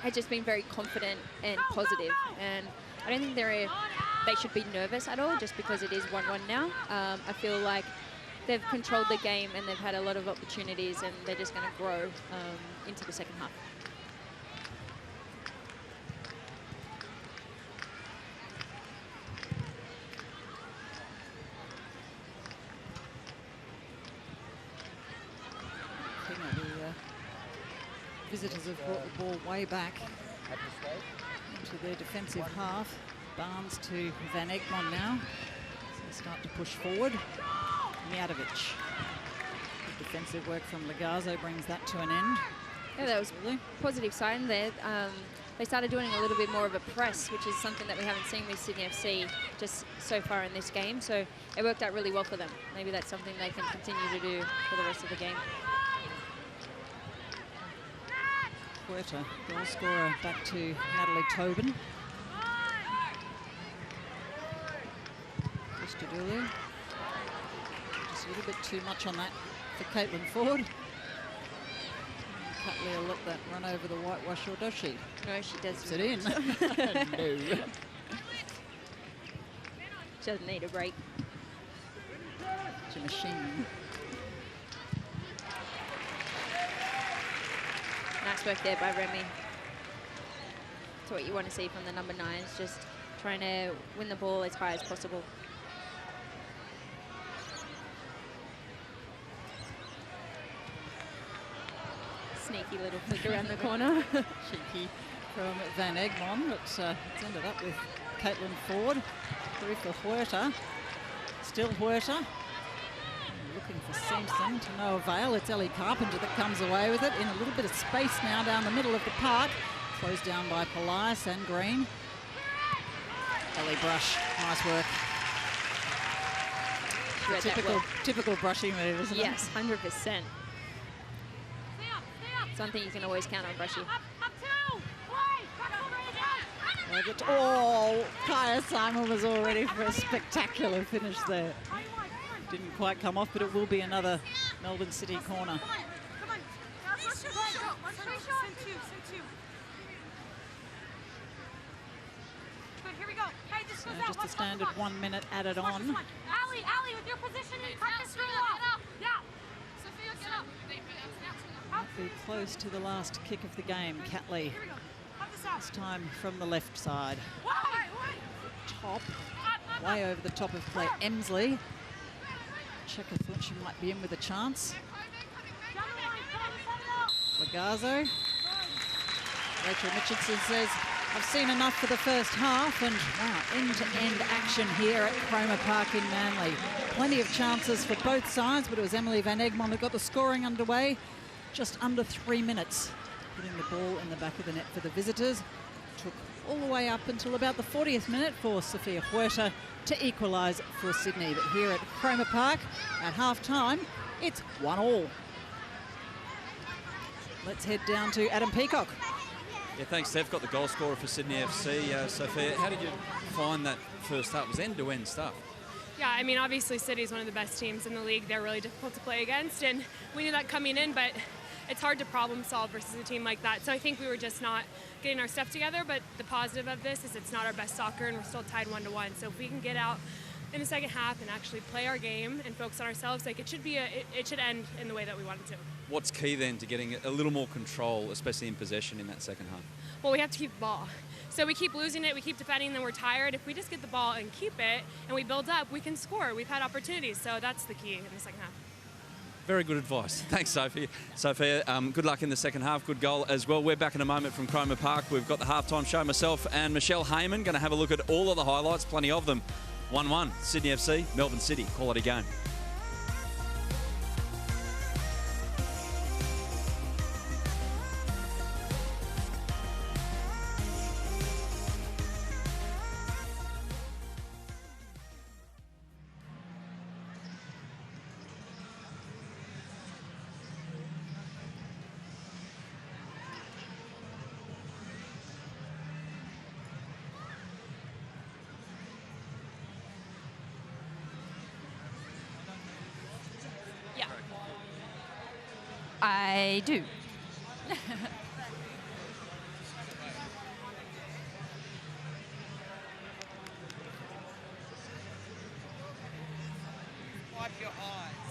[SPEAKER 2] has just been very confident and positive. And I don't think they should be nervous at all just because it is 1-1 now. I feel like they've controlled the game and they've had a lot of opportunities, and they're just going to grow into the second half.
[SPEAKER 1] The visitors have brought the ball way back into their defensive half. Barnes to Van Egmond now. So they start to push forward. Mijatovic. Good defensive work from Legazzo brings that to an end.
[SPEAKER 2] Yeah, that was a positive sign there. They started doing a little bit more of a press, which is something that we haven't seen with Sydney FC just so far in this game. So it worked out really well for them. Maybe that's something they can continue to do for the rest of the game.
[SPEAKER 1] Huerta, goal scorer, back to Natalie Tobin. Christodoulou. Just a little bit too much on that for Caitlin Ford. Cutley will let that run over the whitewash, or does she?
[SPEAKER 2] No, she does.
[SPEAKER 1] Puts it in. No.
[SPEAKER 2] She doesn't need a break.
[SPEAKER 1] It's a machine.
[SPEAKER 2] Nice work there by Remy. That's what you want to see from the number 9s, just trying to win the ball as high as possible. Sneaky little flick around the corner.
[SPEAKER 1] Cheeky from Van Egmond, but it's ended up with Caitlin Ford. Through for Huerta. Still Huerta. Looking for Simpson to no avail. It's Ellie Carpenter that comes away with it in a little bit of space now down the middle of the park. Closed down by Polias and Green. Ellie Brush, nice work. Typical brushing move, isn't it?
[SPEAKER 2] Yes, 100%. Something you can always count on, Brushy.
[SPEAKER 1] Oh, Kaya Simon was all ready for a spectacular finish there. Didn't quite come off, but it will be another Melbourne City corner. So just a standard 1 minute added on.
[SPEAKER 4] Ali, with your position, cut this girl off. Yeah. Sophia, get up.
[SPEAKER 1] Might be close to the last kick of the game. Catley, this time from the left side. Top, way over the top of Claire Emsley. Checker thought she might be in with a chance. Legazzo. Rachel Mitchelson says, I've seen enough for the first half, and wow, end-to-end action here at Cromer Park in Manly. Plenty of chances for both sides, but it was Emily Van Egmond that got the scoring underway. Just under 3 minutes, putting the ball in the back of the net for the visitors. Took all the way up until about the 40th minute for Sophia Huerta to equalise for Sydney. But here at Cromer Park, at half-time, it's 1-1. Let's head down to Adam Peacock.
[SPEAKER 3] Yeah, thanks, Steph. Got the goal scorer for Sydney FC. Sophia, how did you find that first half? It was end-to-end stuff.
[SPEAKER 4] Yeah, I mean, obviously City's one of the best teams in the league. They're really difficult to play against, and we knew that coming in, but it's hard to problem solve versus a team like that. So I think we were just not getting our stuff together, but the positive of this is it's not our best soccer, and we're still tied 1-1. So if we can get out in the second half and actually play our game and focus on ourselves, like it should end in the way that we want it to.
[SPEAKER 3] What's key then to getting a little more control, especially in possession in that second half?
[SPEAKER 4] Well, we have to keep the ball. So we keep losing it, we keep defending, and then we're tired. If we just get the ball and keep it and we build up, we can score. We've had opportunities, so that's the key in the second half.
[SPEAKER 3] Very good advice. Thanks, Sophia. Sophia, good luck in the second half. Good goal as well. We're back in a moment from Cromer Park. We've got the halftime show. Myself and Michelle Heyman going to have a look at all of the highlights, plenty of them. 1-1, Sydney FC, Melbourne City. Quality game.
[SPEAKER 5] I do.
[SPEAKER 6] Wipe your eyes.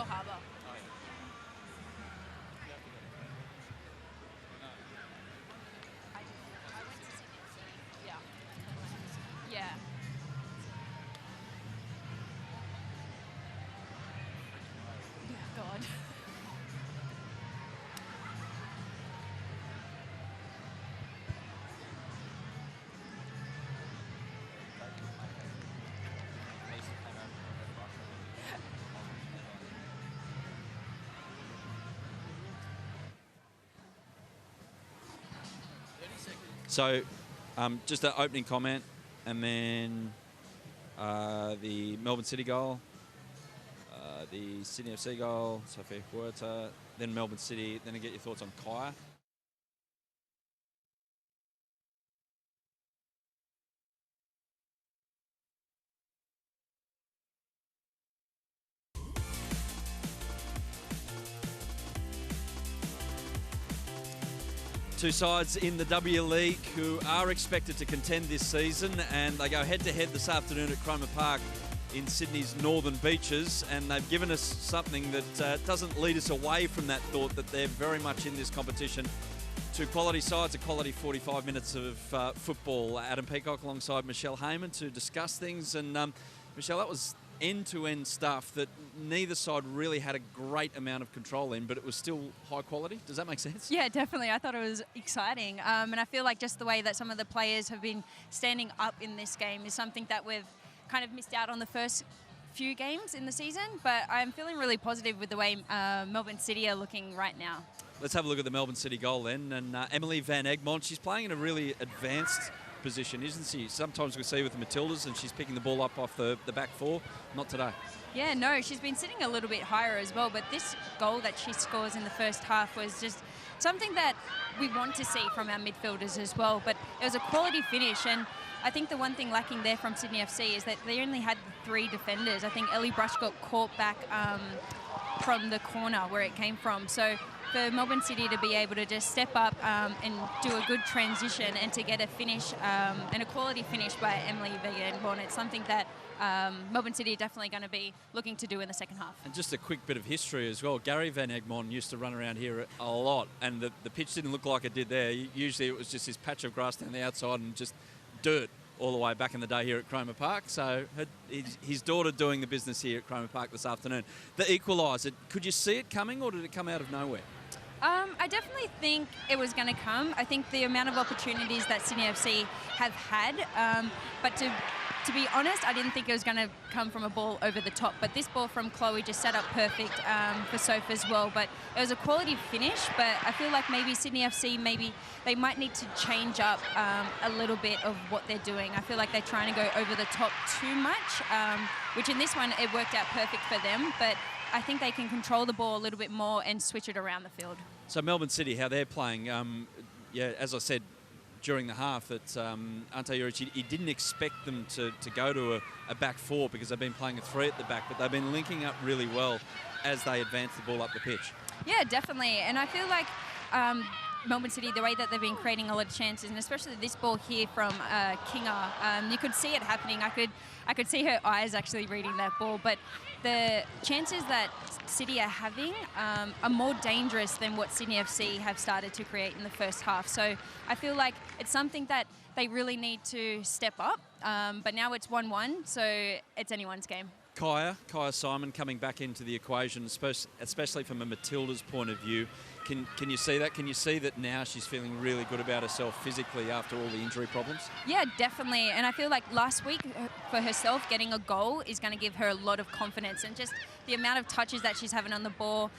[SPEAKER 5] Shell Harbour. I went to Sydney. Yeah. Yeah. God.
[SPEAKER 3] So, just an opening comment, and then the Melbourne City goal, the Sydney FC goal, Sophia Huerta, then Melbourne City, then I get your thoughts on Kaya. Two sides in the W League who are expected to contend this season, and they go head-to-head this afternoon at Cromer Park in Sydney's northern beaches, and they've given us something that doesn't lead us away from that thought that they're very much in this competition. Two quality sides, a quality 45 minutes of football. Adam Peacock alongside Michelle Heyman to discuss things, and Michelle, that was end-to-end stuff that neither side really had a great amount of control in, but it was still high quality. Does that make sense?
[SPEAKER 5] Yeah, definitely. I thought it was exciting. And I feel like just the way that some of the players have been standing up in this game is something that we've kind of missed out on the first few games in the season. But I'm feeling really positive with the way Melbourne City are looking right now.
[SPEAKER 3] Let's have a look at the Melbourne City goal then. And Emily Van Egmond, she's playing in a really advanced position, isn't she? Sometimes we see with the Matildas and she's picking the ball up off the back four. Not today.
[SPEAKER 5] Yeah, no, she's been sitting a little bit higher as well, but this goal that she scores in the first half was just something that we want to see from our midfielders as well. But it was a quality finish, and I think the one thing lacking there from Sydney FC is that they only had 3 defenders. I think Ellie Brush got caught back from the corner where it came from. So for Melbourne City to be able to just step up and do a good transition and to get a finish and a quality finish by Emily Van Egmond, it's something that Melbourne City are definitely going to be looking to do in the second half.
[SPEAKER 3] And just a quick bit of history as well. Gary Van Egmond used to run around here a lot, and the pitch didn't look like it did there. Usually it was just this patch of grass down the outside and just dirt all the way back in the day here at Cromer Park. So his daughter doing the business here at Cromer Park this afternoon. The equaliser, could you see it coming, or did it come out of nowhere?
[SPEAKER 5] I definitely think it was going to come. I think the amount of opportunities that Sydney FC have had, but to be honest, I didn't think it was going to come from a ball over the top. But this ball from Chloe just set up perfect for Soph as well. But it was a quality finish. But I feel like maybe Sydney FC, maybe they might need to change up a little bit of what they're doing. I feel like they're trying to go over the top too much, which in this one, it worked out perfect for them. But I think they can control the ball a little bit more and switch it around the field.
[SPEAKER 3] So Melbourne City, how they're playing, yeah, as I said during the half, that Ante Juric, he didn't expect them to go to a back four because they've been playing a 3 at the back, but they've been linking up really well as they advance the ball up the pitch. Yeah,
[SPEAKER 5] definitely. And I feel like Melbourne City, the way that they've been creating a lot of chances, and especially this ball here from Kinga, you could see it happening. I could see her eyes actually reading that ball, but the chances that City are having are more dangerous than what Sydney FC have started to create in the first half. So I feel like it's something that they really need to step up. But now it's 1-1, so it's anyone's game.
[SPEAKER 3] Kaya Simon coming back into the equation, especially from a Matilda's point of view. Can you see that? Can you see that now she's feeling really good about herself physically after all the injury problems?
[SPEAKER 5] Yeah, definitely. And I feel like last week for herself, getting a goal is going to give her a lot of confidence, and just the amount of touches that she's having on the ball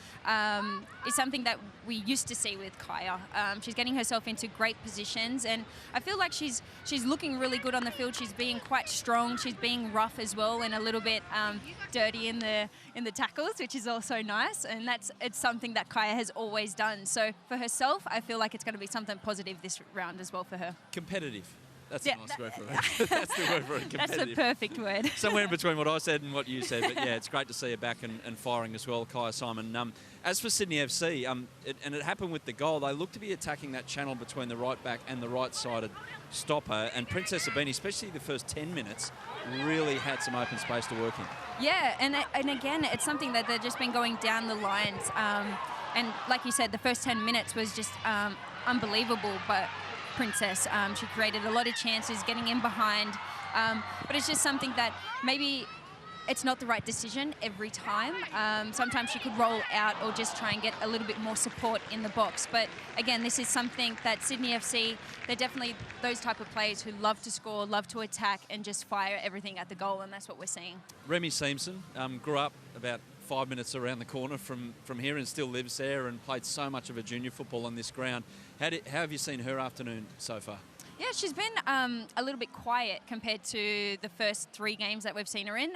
[SPEAKER 5] is something that we used to see with Kaya. She's getting herself into great positions, and I feel like she's looking really good on the field. She's being quite strong. She's being rough as well, and a little bit dirty in the tackles, which is also nice. And it's something that Kaya has always done. So for herself, I feel like it's going to be something positive this round as well for her.
[SPEAKER 3] Competitive. That's a nice word for it. That's the word for it.
[SPEAKER 5] That's
[SPEAKER 3] Competitive.
[SPEAKER 5] the perfect word.
[SPEAKER 3] Somewhere in between what I said and what you said. But yeah, it's great to see her back and firing as well, Kaya Simon. As for Sydney FC, it happened with the goal. They look to be attacking that channel between the right back and the right-sided stopper. And Princess Abini, especially the first 10 minutes, really had some open space to work in.
[SPEAKER 5] Yeah, and again, it's something that they've just been going down the lines. And like you said, the first 10 minutes was just unbelievable, but Princess, she created a lot of chances getting in behind, but it's just something that maybe it's not the right decision every time. Sometimes she could roll out or just try and get a little bit more support in the box. But again, this is something that Sydney FC, they're definitely those type of players who love to score, love to attack and just fire everything at the goal, and that's what we're seeing.
[SPEAKER 3] Remy Seamson grew up about 5 minutes around the corner from here and still lives there and played so much of her junior football on this ground. How have you seen her afternoon so far?
[SPEAKER 5] Yeah, she's been a little bit quiet compared to the first 3 games that we've seen her in.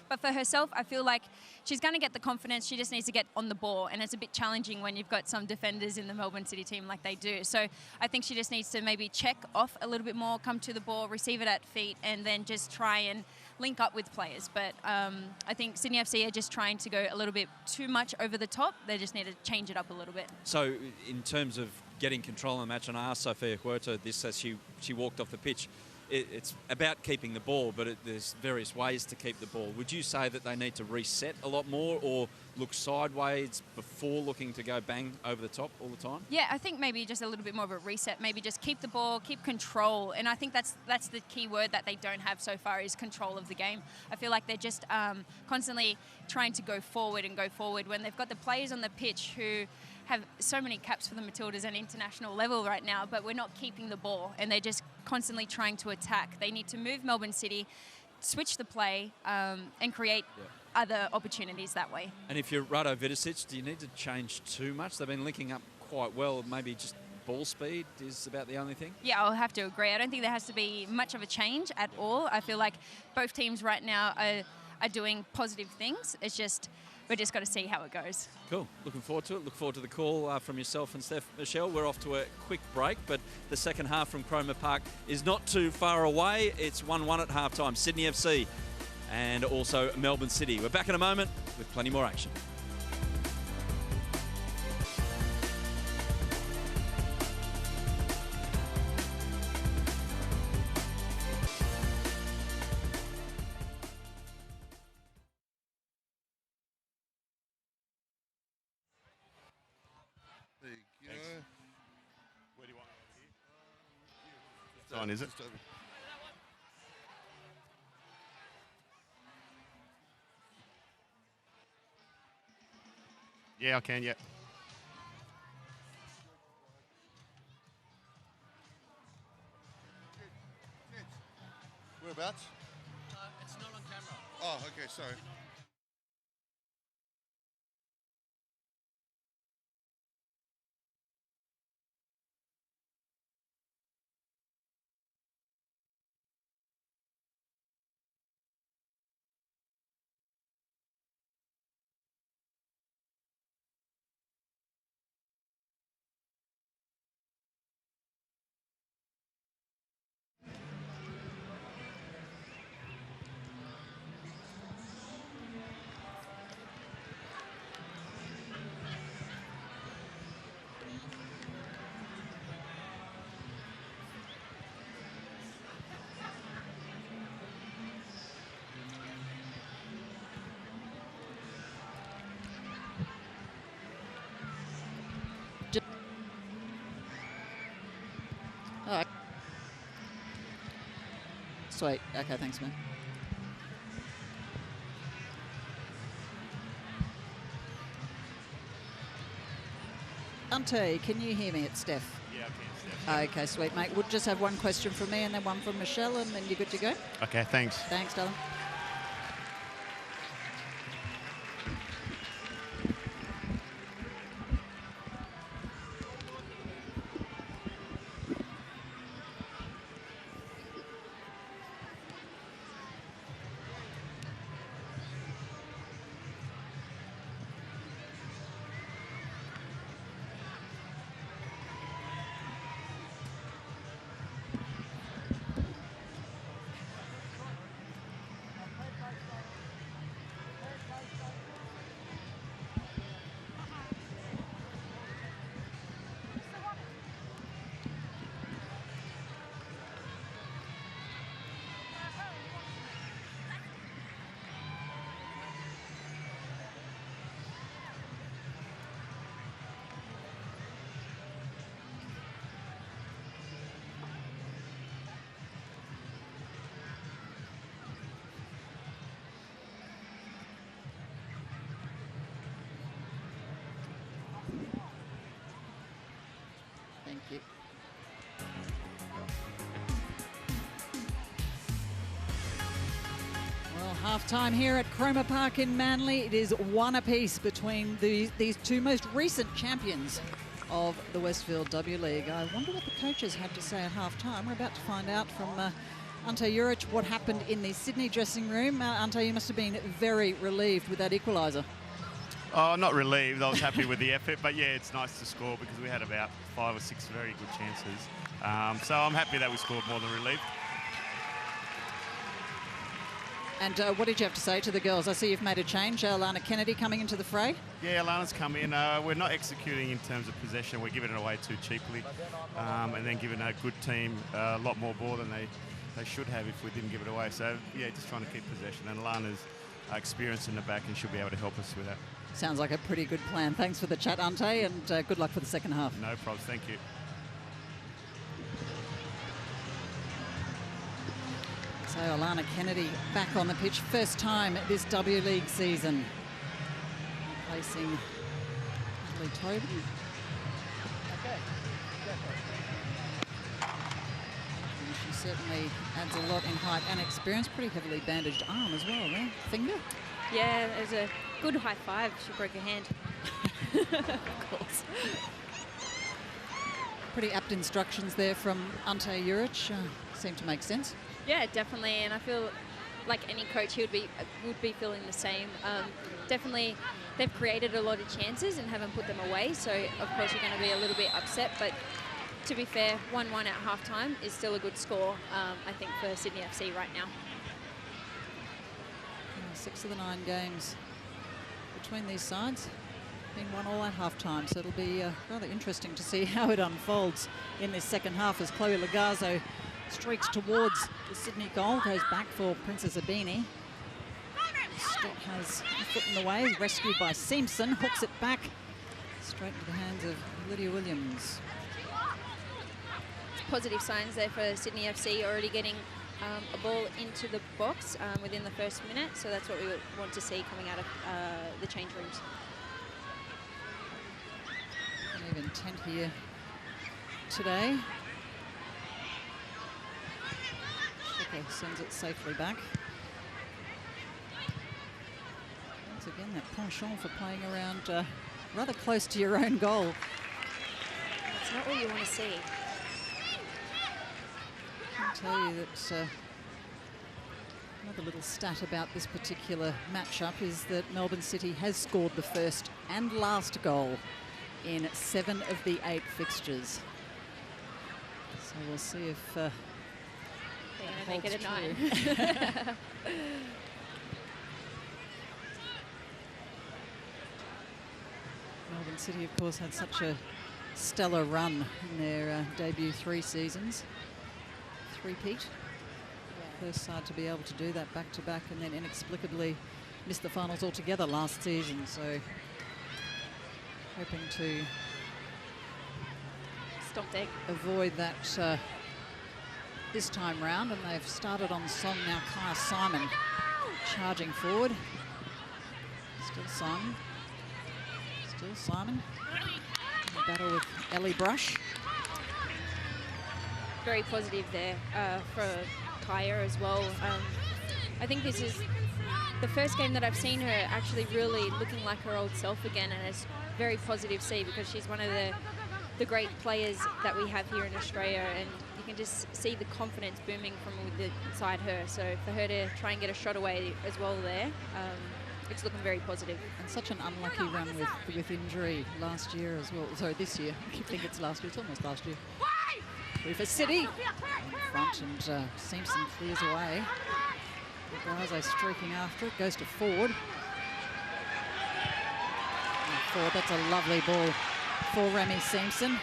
[SPEAKER 5] But for herself, I feel like she's going to get the confidence. She just needs to get on the ball. And it's a bit challenging when you've got some defenders in the Melbourne City team like they do. So I think she just needs to maybe check off a little bit more, come to the ball, receive it at feet, and then just try and link up with players. But I think Sydney FC are just trying to go a little bit too much over the top. They just need to change it up a little bit.
[SPEAKER 3] So in terms of getting control of the match, and I asked Sophia Huerta this as she walked off the pitch, it's about keeping the ball, but there's various ways to keep the ball. Would you say that they need to reset a lot more or look sideways before looking to go bang over the top all the time?
[SPEAKER 5] Yeah, I think maybe just a little bit more of a reset. Maybe just keep the ball, keep control. And I think that's the key word that they don't have so far is control of the game. I feel like they're just constantly trying to go forward when they've got the players on the pitch who have so many caps for the Matildas at international level right now, but we're not keeping the ball and they're just constantly trying to attack. They need to move Melbourne City, switch the play and create other opportunities that way.
[SPEAKER 3] And if you're Rado Vidicic, do you need to change too much? They've been linking up quite well. Maybe just ball speed is about the only thing?
[SPEAKER 5] Yeah, I'll have to agree. I don't think there has to be much of a change at all. I feel like both teams right now are doing positive things. It's just we're just got to see how it goes.
[SPEAKER 3] Cool. Looking forward to it. Look forward to the call from yourself and Steph. Michelle, we're off to a quick break, but the second half from Cromer Park is not too far away. It's 1-1 at halftime. Sydney FC and also Melbourne City. We're back in a moment with plenty more action.
[SPEAKER 6] There you go.
[SPEAKER 7] Where do you want me here?
[SPEAKER 6] It's on, is it?
[SPEAKER 7] Yeah, I can, yeah.
[SPEAKER 6] Whereabouts?
[SPEAKER 8] It's not on camera.
[SPEAKER 6] Oh, okay, sorry.
[SPEAKER 1] Oh. Sweet. Okay, thanks, man. Ante, can you hear me? It's Steph.
[SPEAKER 7] Yeah, I can, Steph.
[SPEAKER 1] Okay, sweet, mate. We'll just have one question from me and then one from Michelle, and then you're good to go.
[SPEAKER 7] Okay, thanks.
[SPEAKER 1] Thanks, darling. Half-time here at Cromer Park in Manly. It is one apiece between these two most recent champions of the Westfield W League. I wonder what the coaches have to say at half-time. We're about to find out from Ante Juric what happened in the Sydney dressing room. Ante, you must have been very relieved with that equaliser.
[SPEAKER 7] Oh, not relieved. I was happy with the effort, but yeah, it's nice to score because we had about 5 or 6 very good chances. So I'm happy that we scored more than relieved.
[SPEAKER 1] And what did you have to say to the girls? I see you've made a change. Alana Kennedy coming into the fray.
[SPEAKER 7] Yeah, Alana's come in. We're not executing in terms of possession. We're giving it away too cheaply, and then giving a good team a lot more ball than they should have if we didn't give it away. So yeah, just trying to keep possession. And Alana's experienced in the back and she'll be able to help us with that.
[SPEAKER 1] Sounds like a pretty good plan. Thanks for the chat, Ante, and good luck for the second half.
[SPEAKER 7] No problems. Thank you.
[SPEAKER 1] So Alana Kennedy back on the pitch, first time this W League season, replacing Natalie Tobin. And she certainly adds a lot in height and experience. Pretty heavily bandaged arm as well there. Finger?
[SPEAKER 2] Yeah, it was a good high five. She broke her hand.
[SPEAKER 1] Of course. Pretty apt instructions there from Ante Juric. Seem to make sense.
[SPEAKER 2] Yeah, definitely, and I feel like any coach he would be feeling the same. Definitely, they've created a lot of chances and haven't put them away, so of course you're going to be a little bit upset, but to be fair, 1-1 at half-time is still a good score, I think, for Sydney FC right now.
[SPEAKER 1] 6 of the 9 games between these sides been won all at half-time, so it'll be rather interesting to see how it unfolds in this second half as Chloe Lagazzo streaks towards the Sydney goal, goes back for Princess Abini. Stott has a foot in the way, rescued by Simpson, hooks it back straight into the hands of Lydia Williams.
[SPEAKER 2] Positive signs there for Sydney FC, already getting a ball into the box within the first minute, so that's what we would want to see coming out of the change rooms.
[SPEAKER 1] Plenty of intent here today. Okay, sends it safely back. Once again, that penchant for playing around rather close to your own goal.
[SPEAKER 2] That's not what you want to see.
[SPEAKER 1] I can tell you that another little stat about this particular matchup is that Melbourne City has scored the first and last goal in 7 of the 8 fixtures. So we'll see if
[SPEAKER 2] they're going to make it a 9.
[SPEAKER 1] Melbourne City, of course, had such a stellar run in their debut 3 seasons. 3-peat. First side to be able to do that back-to-back, and then inexplicably missed the finals altogether last season. So hoping to avoid that this time round, and they've started on song now. Kaya Simon charging forward. Still Simon. Still Simon. In the battle with Ellie Brush.
[SPEAKER 2] Very positive there for Kaya as well. I think this is the first game that I've seen her actually really looking like her old self again, and it's very positive to see because she's one of the great players that we have here in Australia, and you can just see the confidence booming from inside her. So for her to try and get a shot away as well there, it's looking very positive.
[SPEAKER 1] And such an unlucky run with injury last year as well. Sorry, this year. I keep thinking it's last year. It's almost last year. For City in front, and Simpson clears away. Lagazzo streaking after it, goes to forward. Forward, that's a lovely ball for Remy Simpson.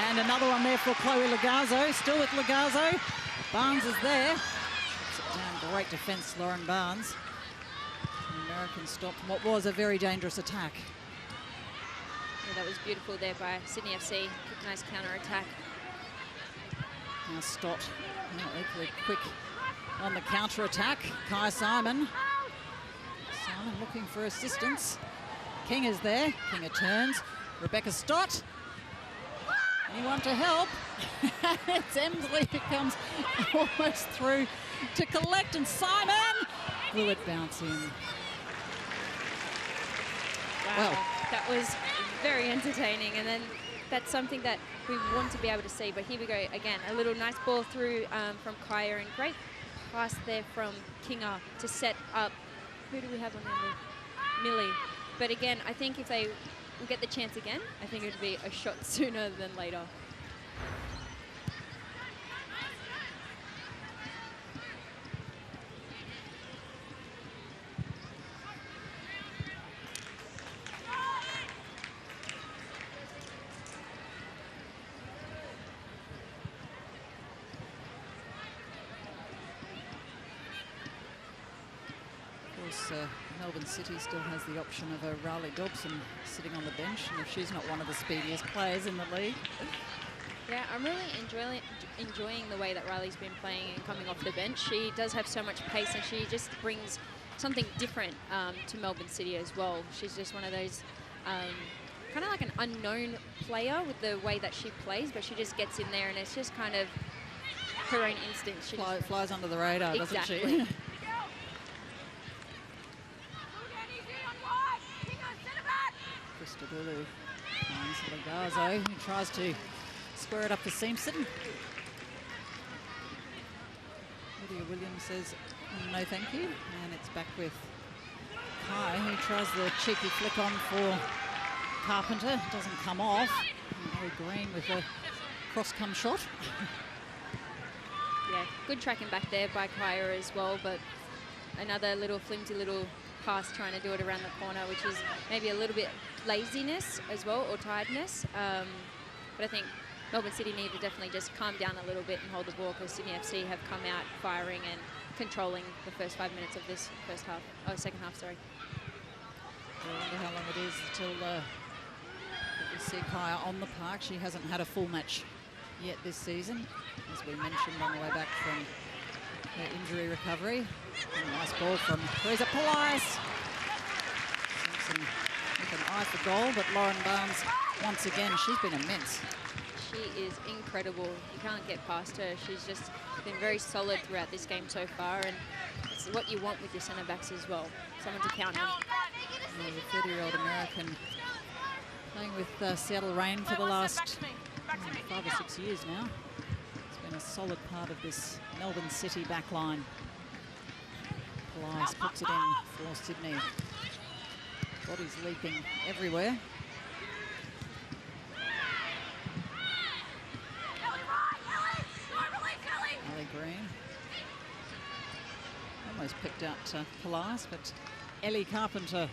[SPEAKER 1] And another one there for Chloe Lagazzo, still with Lagazzo. Barnes is there. Puts it down, great defence, Lauren Barnes. The American stopped what was a very dangerous attack.
[SPEAKER 2] Yeah, that was beautiful there by Sydney FC. Nice counter-attack.
[SPEAKER 1] Now Stott, equally quick on the counter-attack. Kai Simon. Simon looking for assistance. King is there. King turns. Rebecca Stott. Anyone to help? It's Emsley who comes almost through to collect, and Simon Will it bounce in?
[SPEAKER 2] Wow,
[SPEAKER 1] Well,
[SPEAKER 2] that was very entertaining, and then that's something that we want to be able to see. But here we go again, a little nice ball through from Kaya, and great pass there from Kinga to set up. Who do we have on there? Millie. But again, I think if they will get the chance again, I think it would be a shot sooner than later.
[SPEAKER 1] Melbourne City still has the option of a Riley Dobson sitting on the bench, and if she's not one of the speediest players in the league.
[SPEAKER 2] Yeah, I'm really enjoying the way that Riley's been playing and coming off the bench. She does have so much pace, and she just brings something different to Melbourne City as well. She's just one of those kind of like an unknown player with the way that she plays, but she just gets in there, and it's just kind of her own instinct. She
[SPEAKER 1] Flies under the radar,
[SPEAKER 2] exactly.
[SPEAKER 1] doesn't she? Christodoulou finds Legazo, who tries to square it up for Simpson. Lydia Williams says no thank you, and it's back with Kai, who tries the cheeky flick on for Carpenter. Doesn't come off. And Ellie Green with a cross-come shot.
[SPEAKER 2] Yeah, good tracking back there by Kaya as well, but another little flimsy little pass trying to do it around the corner, which is maybe a little bit laziness as well, or tiredness. But I think Melbourne City need to definitely just calm down a little bit and hold the ball, because Sydney FC have come out firing and controlling the first 5 minutes of this second half, sorry.
[SPEAKER 1] I wonder how long it is until we see Kaya on the park. She hasn't had a full match yet this season, as we mentioned on the way back from her injury recovery. And a nice ball from Teresa Police. Simpson with an eye for goal, but Lauren Barnes, once again, she's been immense.
[SPEAKER 2] She is incredible. You can't get past her. She's just been very solid throughout this game so far, and it's what you want with your centre backs as well. Someone to count on.
[SPEAKER 1] The 30-year-old American playing with Seattle Reign for the last 5 or 6 years now. It's been a solid part of this Melbourne City back line. Police puts it in for Sydney. Bodies leaping everywhere. Ellie Green almost picked out Police, but Ellie Carpenter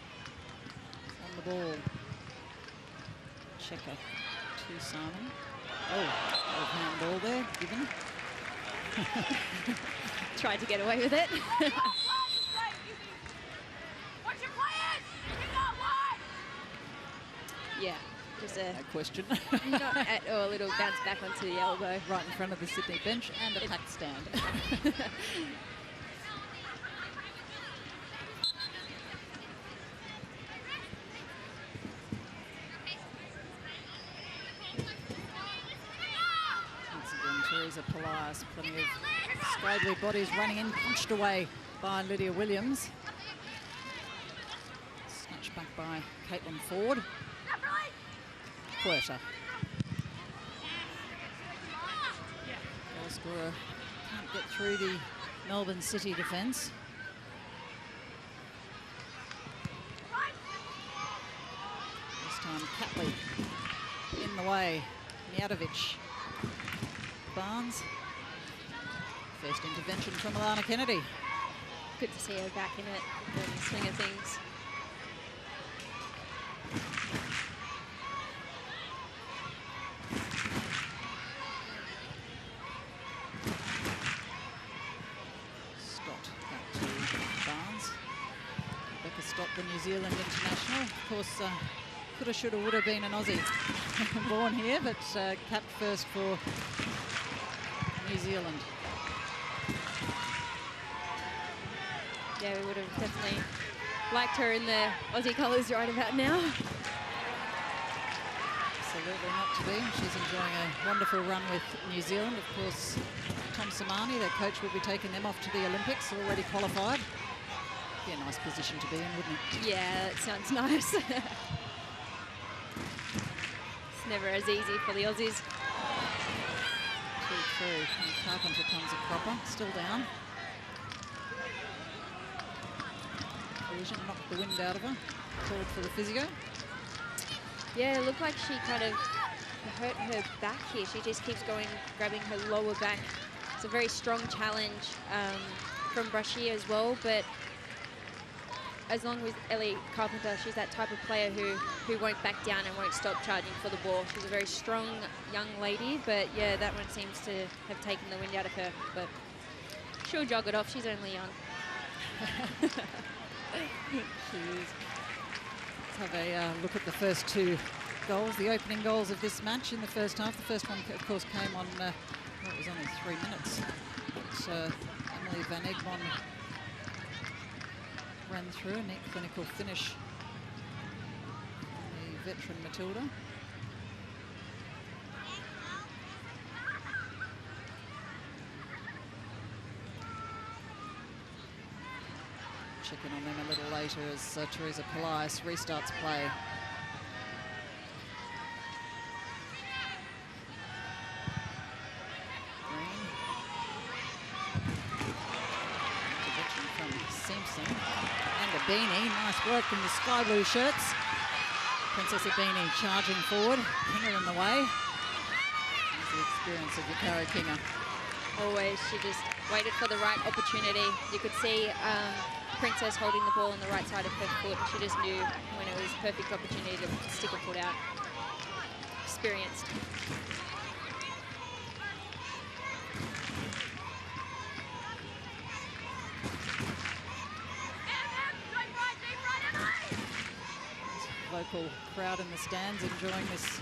[SPEAKER 1] on the ball. Checker to Simon. Oh, handball there, given.
[SPEAKER 2] Tried to get away with it. Yeah, just a
[SPEAKER 1] No question.
[SPEAKER 2] not at all, a little bounce back onto the elbow.
[SPEAKER 1] Right in front of the Sydney bench and a packed stand. Once again, Teresa Police, plenty of scraggly bodies running in, punched away by Lydia Williams. Snatched back by Caitlin Ford. Puerta. Goal scorer can't get through the Melbourne City defence. This time Catley in the way. Mijatovic. Barnes. First intervention from Alana Kennedy.
[SPEAKER 2] Good to see her back in it, in the swing of things.
[SPEAKER 1] The New Zealand international. Of course, coulda, shoulda, woulda been an Aussie born here, but capped first for New Zealand.
[SPEAKER 2] Yeah, we would have definitely liked her in the Aussie colours right about now.
[SPEAKER 1] Absolutely not to be. She's enjoying a wonderful run with New Zealand. Of course, Tom Samani, their coach, will be taking them off to the Olympics, already qualified. Be a nice position to be in, wouldn't it?
[SPEAKER 2] Yeah, that sounds nice. It's never as easy for the Aussies.
[SPEAKER 1] 2-3. And Carpenter comes a cropper, still down. Collision knocked the wind out of her. Called for the physio.
[SPEAKER 2] Yeah, it looked like she kind of hurt her back here. She just keeps going, grabbing her lower back. It's a very strong challenge from Brashear as well, but as long as Ellie Carpenter, she's that type of player who won't back down and won't stop charging for the ball. She's a very strong young lady, but yeah, that one seems to have taken the wind out of her, but she'll jog it off. She's only young.
[SPEAKER 1] Let's have a look at the first two goals, the opening goals of this match in the first half. The first one, of course, came on, well, it was only 3 minutes. But Emily Van Egmond ran through a neat clinical finish. The veteran Matilda. Checking on them a little later as Teresa Polias restarts play. Green. Intervention from Simpson. And Abini. Nice work from the sky blue shirts. Princess Abini charging forward. Kinga in the way. There's the experience of Yukari Kinga.
[SPEAKER 2] Always, she just waited for the right opportunity. You could see Princess holding the ball on the right side of her foot. She just knew when it was a perfect opportunity to stick her foot out. Experienced.
[SPEAKER 1] Local crowd in the stands enjoying this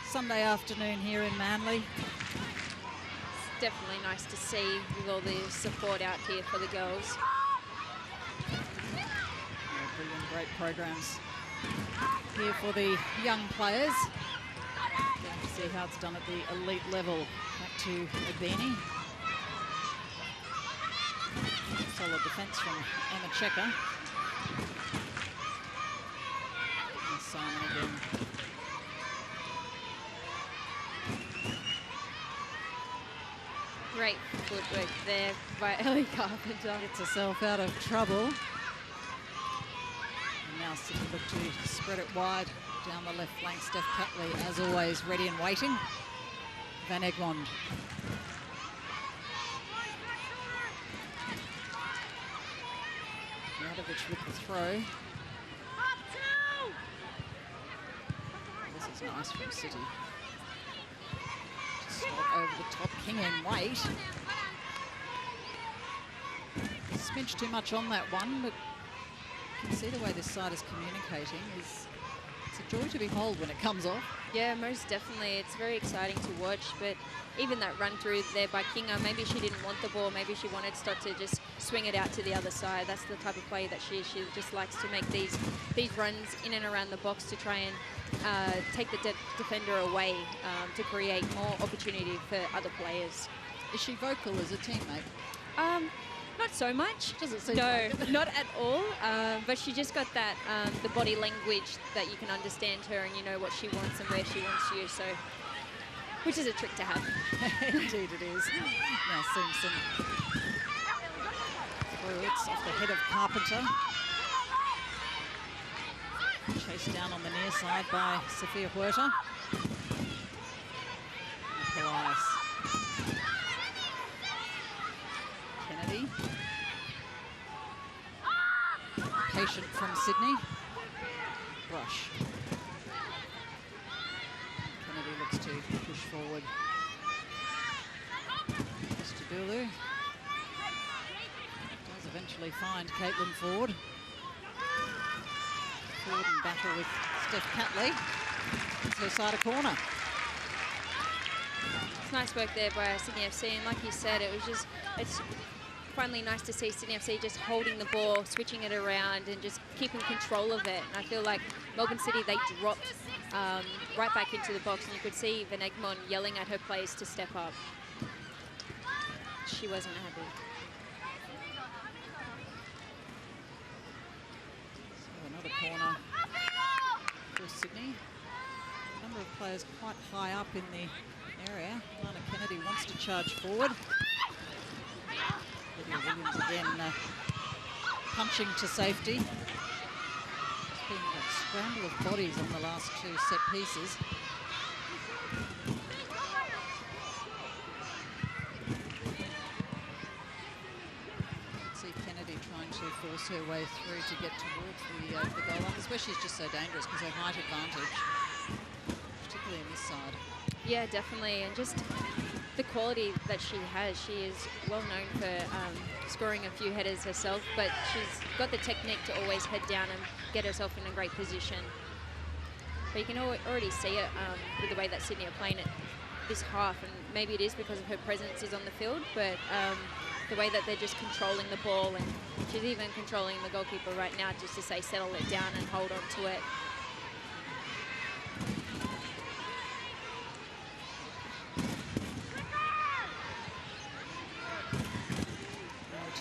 [SPEAKER 1] Sunday afternoon here in Manly.
[SPEAKER 2] It's definitely nice to see with all the support out here for the girls.
[SPEAKER 1] Brilliant, great programs here for the young players. Going to see how it's done at the elite level. Back to Abini. Solid defence from Emma Checker. And Simon again.
[SPEAKER 2] Great footwork there by Ellie Carpenter.
[SPEAKER 1] Gets herself out of trouble. Now Sydney look to spread it wide down the left flank. Steph Catley, as always, ready and waiting. Van Egmond. Radovich with the throw. This is nice from City. Slot over the top, King in weight. Smidge too much on that one, but you can see the way this side is communicating. It's a joy to behold when it comes off.
[SPEAKER 2] Yeah, most definitely. It's very exciting to watch, but even that run through there by Kinga, maybe she didn't want the ball, maybe she wanted Stott to just swing it out to the other side. That's the type of play that she is. She just likes to make these runs in and around the box to try and take the defender away to create more opportunity for other players.
[SPEAKER 1] Is she vocal as a teammate?
[SPEAKER 2] Not so much.
[SPEAKER 1] Doesn't seem
[SPEAKER 2] no,
[SPEAKER 1] like it.
[SPEAKER 2] not at all. But she just got that the body language that you can understand her and you know what she wants and where she wants you. So, which is a trick to have.
[SPEAKER 1] Indeed it is. Now Simpson. Through it's off the head of Carpenter. Chased down on the near side by Sophia Huerta. Polias. Kennedy. Patient from Sydney. Brush. Kennedy looks to push forward. Dulu does eventually find Caitlin Ford. Ford in battle with Steph Catley. It's her side of corner.
[SPEAKER 2] It's nice work there by Sydney FC, and like you said, it's finally nice to see Sydney FC just holding the ball, switching it around, and just keeping control of it. And I feel like Melbourne City, they dropped right back into the box, and you could see Van Egmond yelling at her players to step up. She wasn't happy.
[SPEAKER 1] the corner for Sydney. A number of players quite high up in the area. Lana Kennedy wants to charge forward. Lydia Williams again punching to safety. There's been a scramble of bodies on the last two set pieces. See Kennedy trying to force her way through to get towards the goal line. That's where she's just so dangerous because her height advantage, particularly in this side.
[SPEAKER 2] Yeah, definitely, and just the quality that she has. She is well known for scoring a few headers herself, but she's got the technique to always head down and get herself in a great position. But you can already see it with the way that Sydney are playing it this half, and maybe it is because of her presence is on the field, but the way that they're just controlling the ball, and she's even controlling the goalkeeper right now just to say settle it down and hold on to it.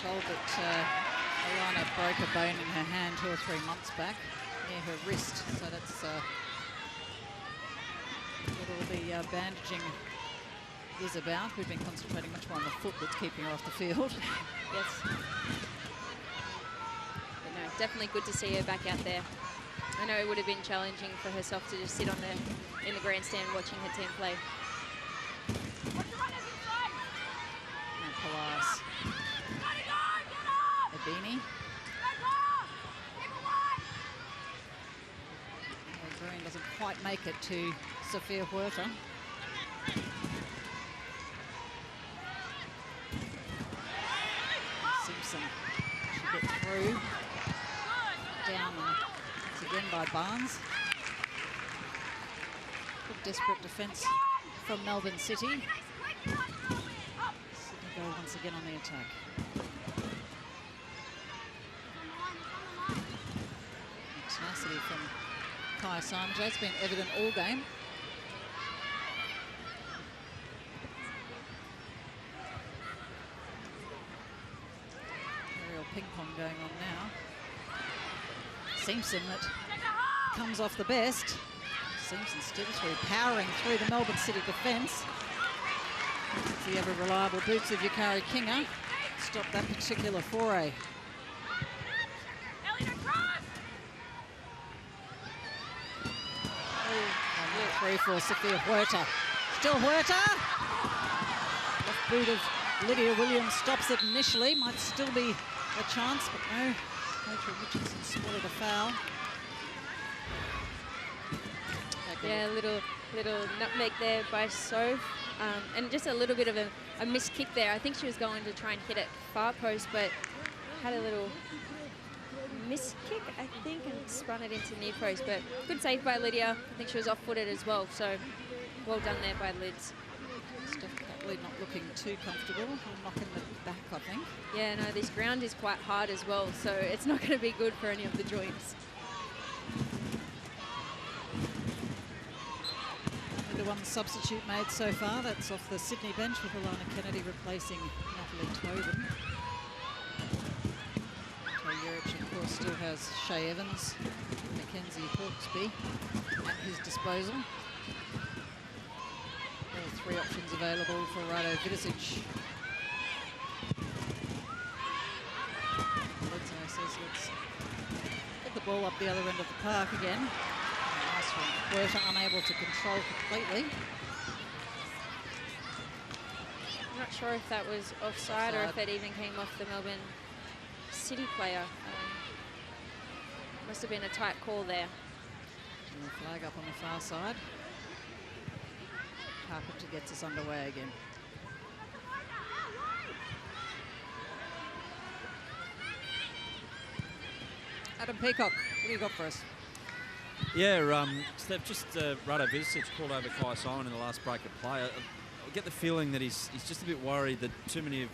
[SPEAKER 1] Told that Alana broke a bone in her hand 2 or 3 months back near her wrist, so that's what all the bandaging is about. We've been concentrating much more on the foot that's keeping her off the field.
[SPEAKER 2] Yes. But no, definitely good to see her back out there. I know it would have been challenging for herself to just sit on in the grandstand watching her team play.
[SPEAKER 1] And Polaris. Beanie. Green doesn't quite make it to Sophia Huerta. Simpson should get through. Down once again by Barnes. Good desperate defence from Melbourne City. Sydney go once again on the attack. Tenacity from Kai Simon. It's been evident all game. Aerial ping pong going on now. Simpson that comes off the best. Simpson still through, powering through the Melbourne City defence. It's the ever reliable boots of Yukari Kinga. Stop that particular foray. Free for Sophia Huerta. Still Huerta. Left boot of Lydia Williams stops it initially. Might still be a chance, but no. Rachel Richardson spotted a foul.
[SPEAKER 2] Yeah, little nutmeg there by Soph. And just a little bit of a missed kick there. I think she was going to try and hit it far post, but had a little missed kick, I think, and spun it into near post. But good save by Lydia. I think she was off-footed as well, so well done there by Lids.
[SPEAKER 1] Steph Catley not looking too comfortable. Knocking the back, I think.
[SPEAKER 2] Yeah, no, this ground is quite hard as well, so it's not going to be good for any of the joints.
[SPEAKER 1] Only the one substitute made so far. That's off the Sydney bench with Alana Kennedy replacing Natalie Tobin. Jurich, of course, still has Shay Evans, Mackenzie Hawkesby at his disposal. All 3 options available for Rado Vidicic. Bledsoe says let's get the ball up the other end of the park again. Nice one. Huerta unable to control completely.
[SPEAKER 2] I'm not sure if that was offside or if it even came off the Melbourne City player. Must have been a tight call there.
[SPEAKER 1] And the flag up on the far side. Carpenter gets us underway again. Adam Peacock, what do you got for us?
[SPEAKER 3] Yeah, Steph, just Rado Vidicic called over Kai Simon in the last break of play. I get the feeling that he's just a bit worried that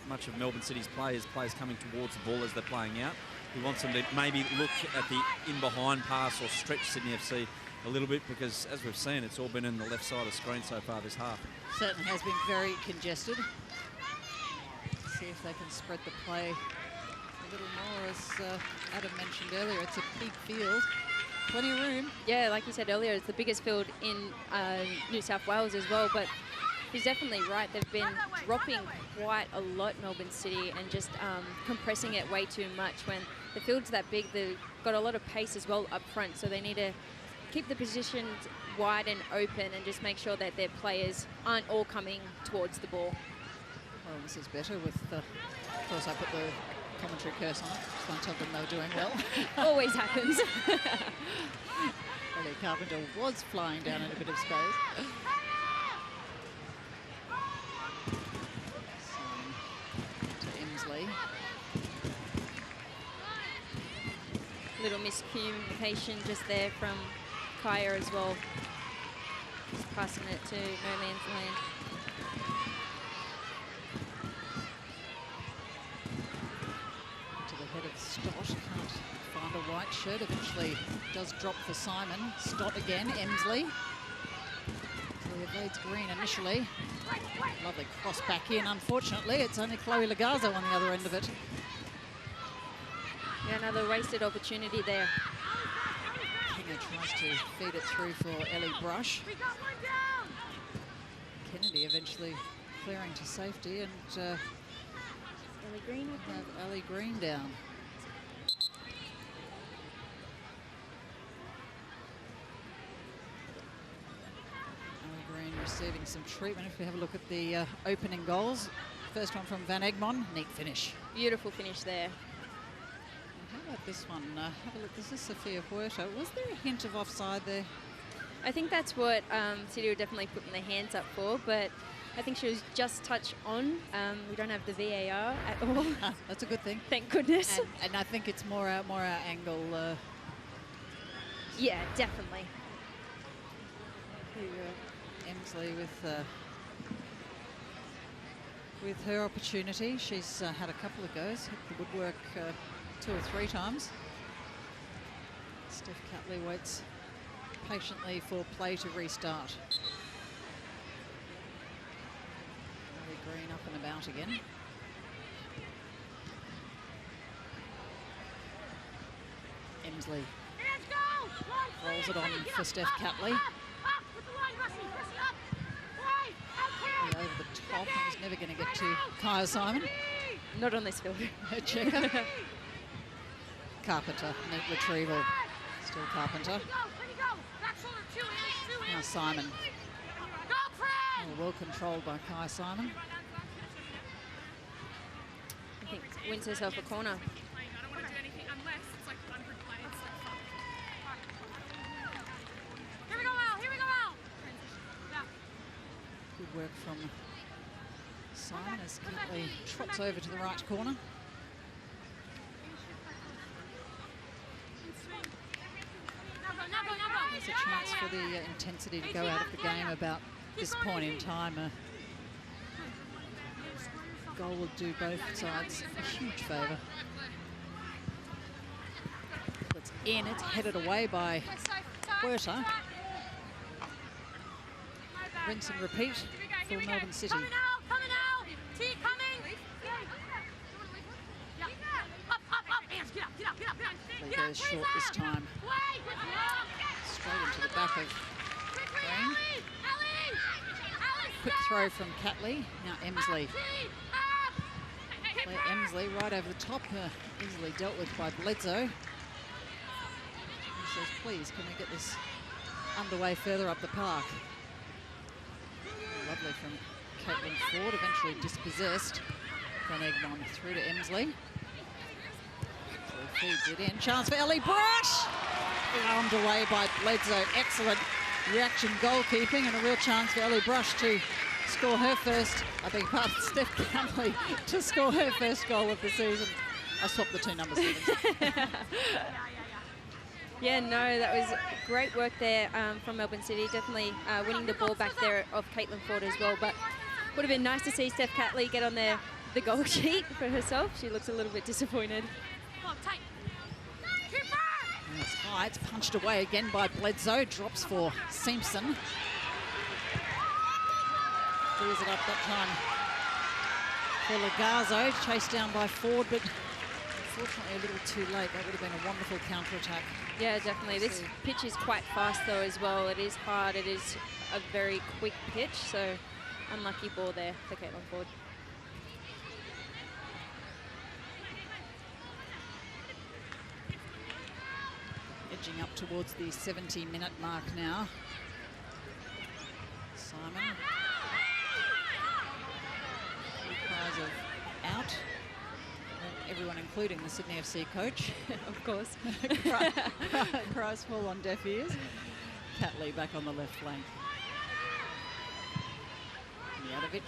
[SPEAKER 3] much of Melbourne City's players coming towards the ball as they're playing out. He wants them to maybe look at the in-behind pass or stretch Sydney FC a little bit, because as we've seen, it's all been in the left side of the screen so far this half.
[SPEAKER 1] Certainly has been very congested. See if they can spread the play in little more, as Adam mentioned earlier. It's a big field, plenty of room.
[SPEAKER 2] Yeah, like you said earlier, it's the biggest field in New South Wales as well, but he's definitely right. They've been dropping quite a lot, Melbourne City, and just compressing it way too much. When the field's that big, they've got a lot of pace as well up front, so they need to keep the positions wide and open and just make sure that their players aren't all coming towards the ball.
[SPEAKER 1] Well, this is better with, of course, I put the commentary curse on it. Just want to tell them they were doing well.
[SPEAKER 2] Always happens.
[SPEAKER 1] Ellie Carpenter was flying down in a bit of space. To Emsley.
[SPEAKER 2] Little miscommunication just there from Kaya as well. Just passing it to no man's land.
[SPEAKER 1] To the head of Stott. Can't find a white shirt. Eventually does drop for Simon. Stott again. Emsley. So he evades Green initially. Lovely cross back in. Unfortunately, it's only Chloe Legarzo on the other end of it.
[SPEAKER 2] Yeah, another wasted opportunity there.
[SPEAKER 1] Kinga tries to feed it through for Ellie Brush. Kennedy eventually clearing to safety, and
[SPEAKER 2] Ellie Green, I think.
[SPEAKER 1] have Ellie Green down. Ellie Green receiving some treatment. If we have a look at the opening goals, first one from Van Egmond, neat finish.
[SPEAKER 2] Beautiful finish there.
[SPEAKER 1] How about this one? Have a look. This is Sophia Huerta. Was there a hint of offside there?
[SPEAKER 2] I think that's what City were definitely putting their hands up for, but I think she was just touch on. We don't have the VAR at all.
[SPEAKER 1] That's a good thing.
[SPEAKER 2] Thank goodness.
[SPEAKER 1] And I think it's more our angle.
[SPEAKER 2] Yeah, definitely.
[SPEAKER 1] Emsley with her opportunity. She's had a couple of goes, hit the woodwork 2 or 3 times. Steph Catley waits patiently for play to restart. Ellie Green up and about again. Emsley rolls it on for Steph Catley. Over the top, and was never going to get to Kaya Simon.
[SPEAKER 2] Not on this field.
[SPEAKER 1] Her checker. Carpenter, neat retrieval. Still Carpenter. Now Simon. Well controlled by Kai Simon.
[SPEAKER 2] I think wins herself a corner.
[SPEAKER 1] Good work from Simon as Catley trots over to the right corner. There's a chance for the intensity to go out of the game about this point in time. A goal will do both sides a huge favour. It's in, it's headed away by Huerta. Rinse and repeat for Melbourne City.
[SPEAKER 6] Coming out! T coming!
[SPEAKER 1] Lee goes short this time. Straight into the back of Green. Quick throw from Catley. Now Emsley. Claire Emsley right over the top. Easily dealt with by Bledsoe. He says, please, can we get this underway further up the park? Lovely from Caitlin Ford, eventually dispossessed. Van Egmond through to Emsley. So feeds it in. Chance for Ellie Brush! Armed away by Bledsoe. Excellent reaction goalkeeping and a real chance for Ellie Brush to score her first, I beg your pardon, Steph Catley to score her first goal of the season. I swapped the 2 numbers.
[SPEAKER 2] Yeah, no, that was great work there from Melbourne City. Definitely winning the ball back there of Caitlin Ford as well. But would have been nice to see Steph Catley get on the goal sheet for herself. She looks a little bit disappointed.
[SPEAKER 1] And it's high, it's punched away again by Bledsoe. Drops for Simpson. Clears it up that time for Legarzo. Chased down by Ford, but Unfortunately, a little too late. That would have been a wonderful counter-attack.
[SPEAKER 2] Yeah, definitely. This pitch is quite fast, though, as well. It is hard. It is a very quick pitch, so unlucky ball there for Caitlin Ford.
[SPEAKER 1] Edging up towards the 70-minute mark now. Simon. Cries of out. Everyone, including the Sydney FC coach.
[SPEAKER 2] Of course.
[SPEAKER 1] Cries fall on deaf ears. Catley back on the left flank. Mijatovic.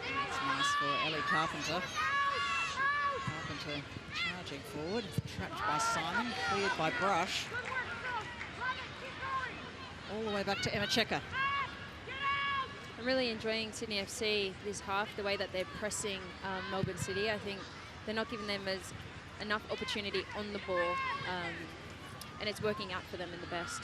[SPEAKER 1] That's nice for Ellie Carpenter. Carpenter charging forward, trapped by Simon, cleared by Brush. All the way back to Emma Checker.
[SPEAKER 2] I'm really enjoying Sydney FC this half, the way that they're pressing Melbourne City. I think they're not giving them enough opportunity on the ball, and it's working out for them in the best.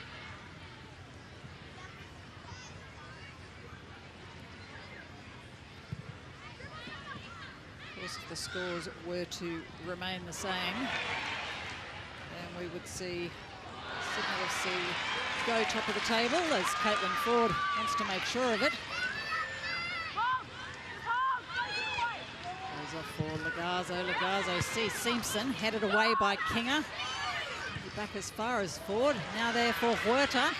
[SPEAKER 2] Of
[SPEAKER 1] course, if the scores were to remain the same, then we would see Sydney FC go top of the table, as Caitlin Ford wants to make sure of it. Goes off for Lagazo. Lagazo sees Simpson, headed away by Kinger. Back as far as Ford. Now there for Huerta.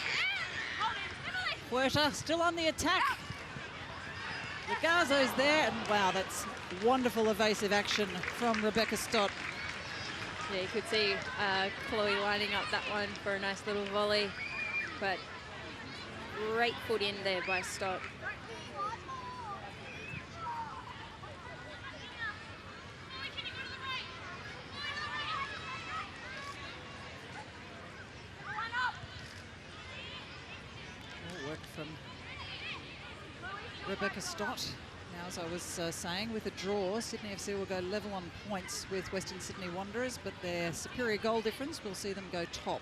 [SPEAKER 1] Huerta still on the attack. Lagazo's there, and wow, that's wonderful evasive action from Rebecca Stott.
[SPEAKER 2] Yeah, you could see Chloe lining up that one for a nice little volley, but great foot in there by Stott.
[SPEAKER 1] All work from Rebecca Stott. Now, as I was saying, with a draw, Sydney FC will go level on points with Western Sydney Wanderers, but their superior goal difference will see them go top.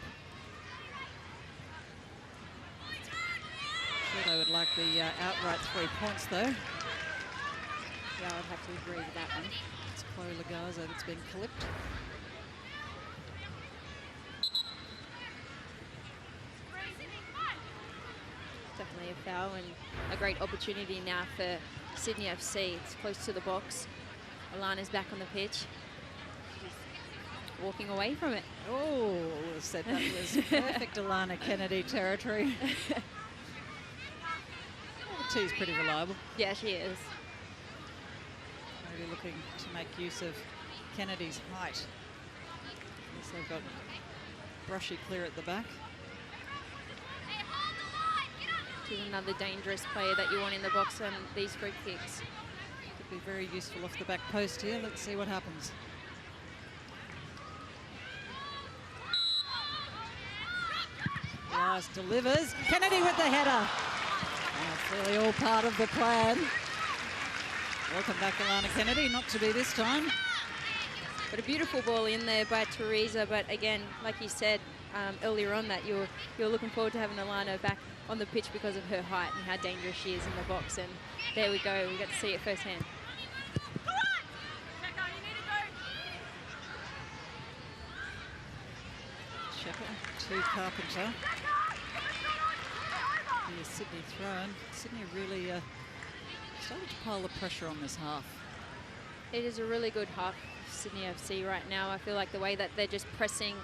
[SPEAKER 1] Sure, they would like the outright 3 points, though.
[SPEAKER 2] Yeah, I'd have to agree with that one.
[SPEAKER 1] It's Chloe Lagazo that's been clipped.
[SPEAKER 2] Definitely a foul and a great opportunity now for Sydney FC. It's close to the box. Alana's back on the pitch. She's walking away from it.
[SPEAKER 1] Oh, said that was perfect Alana Kennedy territory. The tee's pretty reliable.
[SPEAKER 2] Yeah, she is.
[SPEAKER 1] Maybe looking to make use of Kennedy's height. So they've got Brushy clear at the back.
[SPEAKER 2] She's another dangerous player that you want in the box on these free kicks.
[SPEAKER 1] Could be very useful off the back post here. Let's see what happens. Rice delivers. Kennedy with the header. That's really all part of the plan. Welcome back, Alana Kennedy. Not to be this time.
[SPEAKER 2] But a beautiful ball in there by Teresa. But again, like you said earlier on, that you're looking forward to having Alana back on the pitch because of her height and how dangerous she is in the box. And there we go. We got to see it firsthand.
[SPEAKER 1] Checker to Carpenter. Here's Sydney thrown. Sydney really started to pile the pressure on this half.
[SPEAKER 2] It is a really good half for Sydney FC right now. I feel like the way that they're just pressing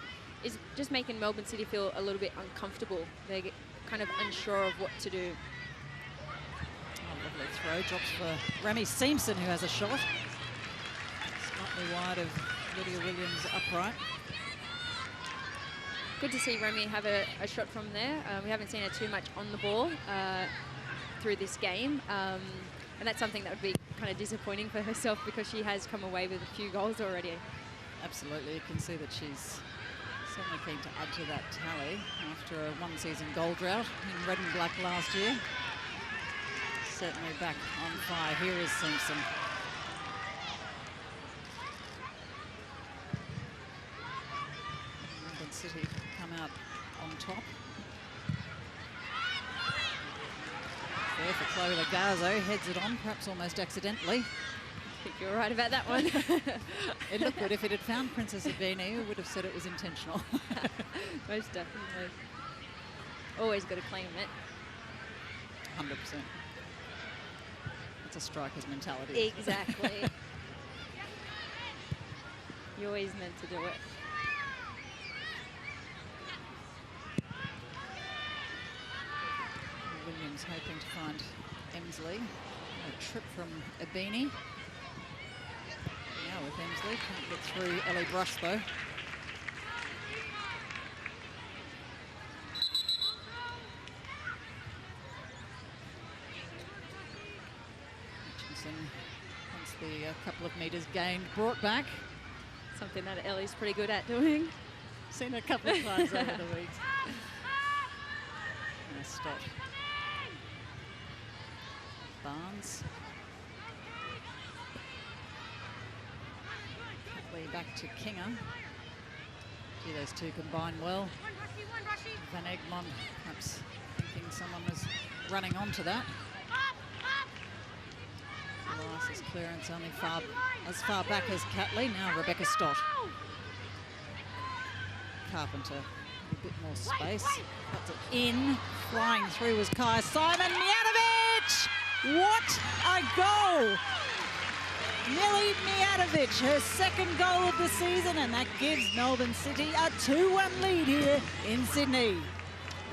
[SPEAKER 2] is just making Melbourne City feel a little bit uncomfortable. They're kind of unsure of what to do.
[SPEAKER 1] Oh, lovely throw. Drops for Remy Simpson, who has a shot. Slightly wide of Lydia Williams upright.
[SPEAKER 2] Good to see Remy have a shot from there. We haven't seen her too much on the ball through this game. And that's something that would be kind of disappointing for herself because she has come away with a few goals already.
[SPEAKER 1] Absolutely. You can see that she's certainly keen to add to that tally after a one-season goal drought in red and black last year. Certainly back on fire. Here is Simpson. Melbourne City come out on top. There for Chloe Lagazo, heads it on, perhaps almost accidentally.
[SPEAKER 2] I think you're right about that one.
[SPEAKER 1] It looked good. If it had found Princess Abini, we would have said it was intentional.
[SPEAKER 2] Most definitely. Always got to claim it.
[SPEAKER 1] 100%. It's a striker's mentality.
[SPEAKER 2] Exactly. You're always meant to do it.
[SPEAKER 1] Williams hoping to find Emsley. A trip from Abini. Now with Emsley, can't get through Ellie Brush though. Hutchinson, once the couple of metres gained, brought back.
[SPEAKER 2] Something that Ellie's pretty good at doing.
[SPEAKER 1] Seen a couple of times over the weeks. Nice stop. Barnes. Catley back to Kinger. Gee, those two combine well. Van Egmond perhaps thinking someone was running onto that. Elias's clearance only as far back as Catley. Now Rebecca Stott. Carpenter, a bit more space. Cuts it in. Flying through was Kaya Simon. Mijatovic! What a goal! Millie Mijatovic, her second goal of the season, and that gives Melbourne City a 2-1 lead here in Sydney.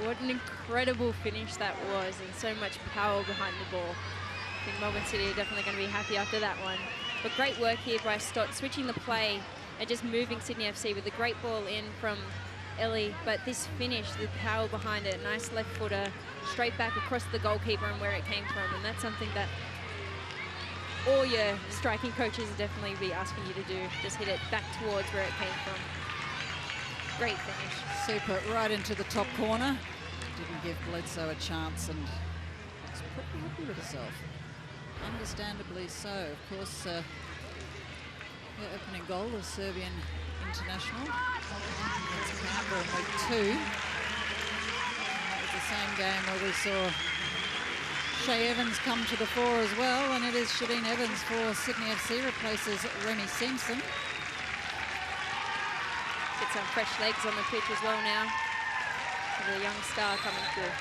[SPEAKER 2] What an incredible finish that was, and so much power behind the ball. I think Melbourne City are definitely going to be happy after that one. But great work here by Stott, switching the play and just moving Sydney FC with a great ball in from Ellie. But this finish, the power behind it, nice left footer, straight back across the goalkeeper and where it came from. And that's something that all your striking coaches will definitely be asking you to do. Just hit it back towards where it came from. Great finish.
[SPEAKER 1] Super, right into the top corner. Didn't give Bledsoe a chance and looks pretty happy with herself. Understandably so. Of course, her opening goal of Serbian international against Canberra in week 2. That was the same game where we saw Shay Evans come to the fore as well, and it is Shadeen Evans for Sydney FC, replaces Remy Simpson.
[SPEAKER 2] Get some fresh legs on the pitch as well now. The young star coming through.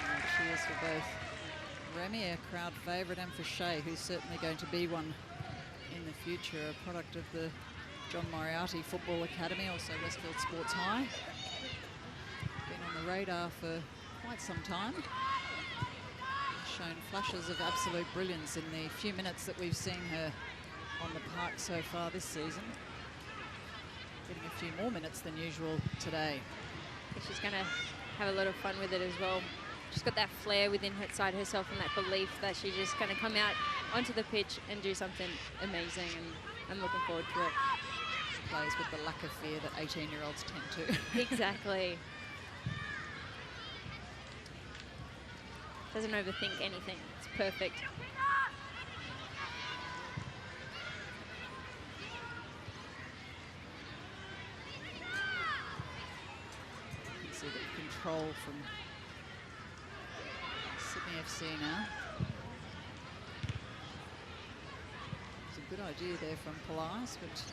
[SPEAKER 1] And she is for both Remy, a crowd favourite, and for Shay, who's certainly going to be one in the future, a product of the John Moriarty Football Academy, also Westfield Sports High. Been on the radar for quite some time. Shown flashes of absolute brilliance in the few minutes that we've seen her on the park so far this season. Getting a few more minutes than usual today.
[SPEAKER 2] I think she's going to have a lot of fun with it as well. She's got that flair within inside herself and that belief that she's just going to come out onto the pitch and do something amazing, and I'm looking forward to it.
[SPEAKER 1] She plays with the lack of fear that 18-year-olds tend to.
[SPEAKER 2] Exactly. Doesn't overthink anything. It's perfect.
[SPEAKER 1] You can see the control from Sydney FC now. It's a good idea there from Polias, but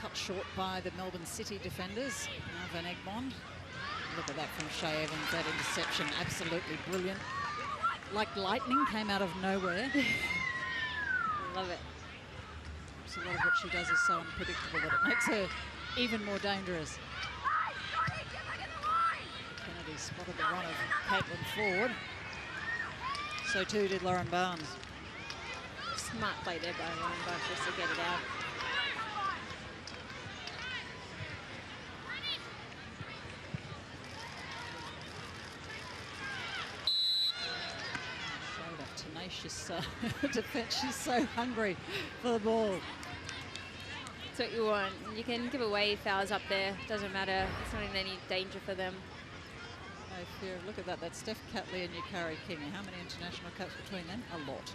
[SPEAKER 1] cut short by the Melbourne City defenders. Now Van Egmond. Look at that from Shay Evans, that interception, absolutely brilliant. Like lightning, came out of nowhere.
[SPEAKER 2] Love it.
[SPEAKER 1] So a lot of what she does is so unpredictable that it makes her even more dangerous. Kennedy spotted the run of Caitlin Ford. So too did Lauren Barnes.
[SPEAKER 2] Smart play there by Lauren Barnes just to get it out. Tenacious defense. She's so hungry for the ball. That's what you want. You can give away fouls up there. Doesn't matter. It's not in any danger for them.
[SPEAKER 1] No fear. Look at that. That's Steph Catley and Yukari King. How many international caps between them? A lot.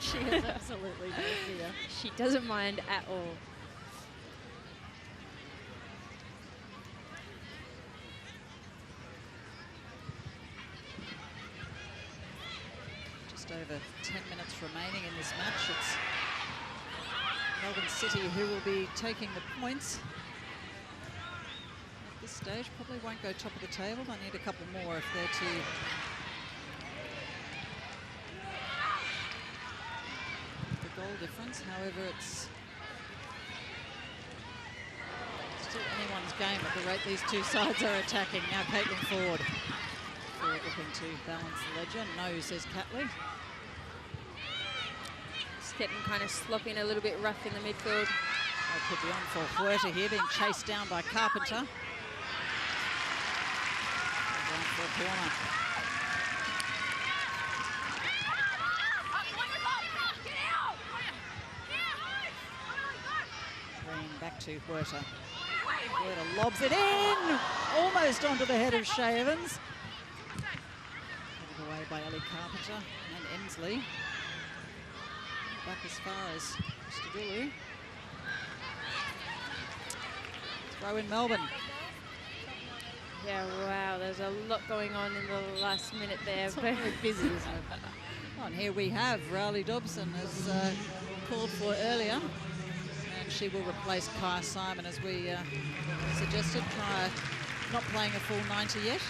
[SPEAKER 1] She has absolutely no fear.
[SPEAKER 2] She doesn't mind at all.
[SPEAKER 1] Over over 10 minutes remaining in this match. It's Melbourne City who will be taking the points. At this stage, probably won't go top of the table. They need a couple more if they're to the goal difference. However, it's still anyone's game at the rate these two sides are attacking. Now Caitlin Ford. Ford looking to balance the ledger. No, says Catley.
[SPEAKER 2] It's getting kind of sloppy and a little bit rough in the midfield.
[SPEAKER 1] That could be on for Huerta here, being chased down by Carpenter. Down for a corner. Green back to Huerta. Huerta lobs it in! Almost onto the head of Shay Evans. Headed away by Ellie Carpenter and Emsley. Back as far as Stadulu. Throw in Melbourne.
[SPEAKER 2] Yeah, wow, there's a lot going on in the last minute there.
[SPEAKER 1] It's very busy, isn't it? Oh, and here we have Riley Dobson, as called for earlier. And she will replace Kaya Simon, as we suggested. Kaya not playing a full 90 yet.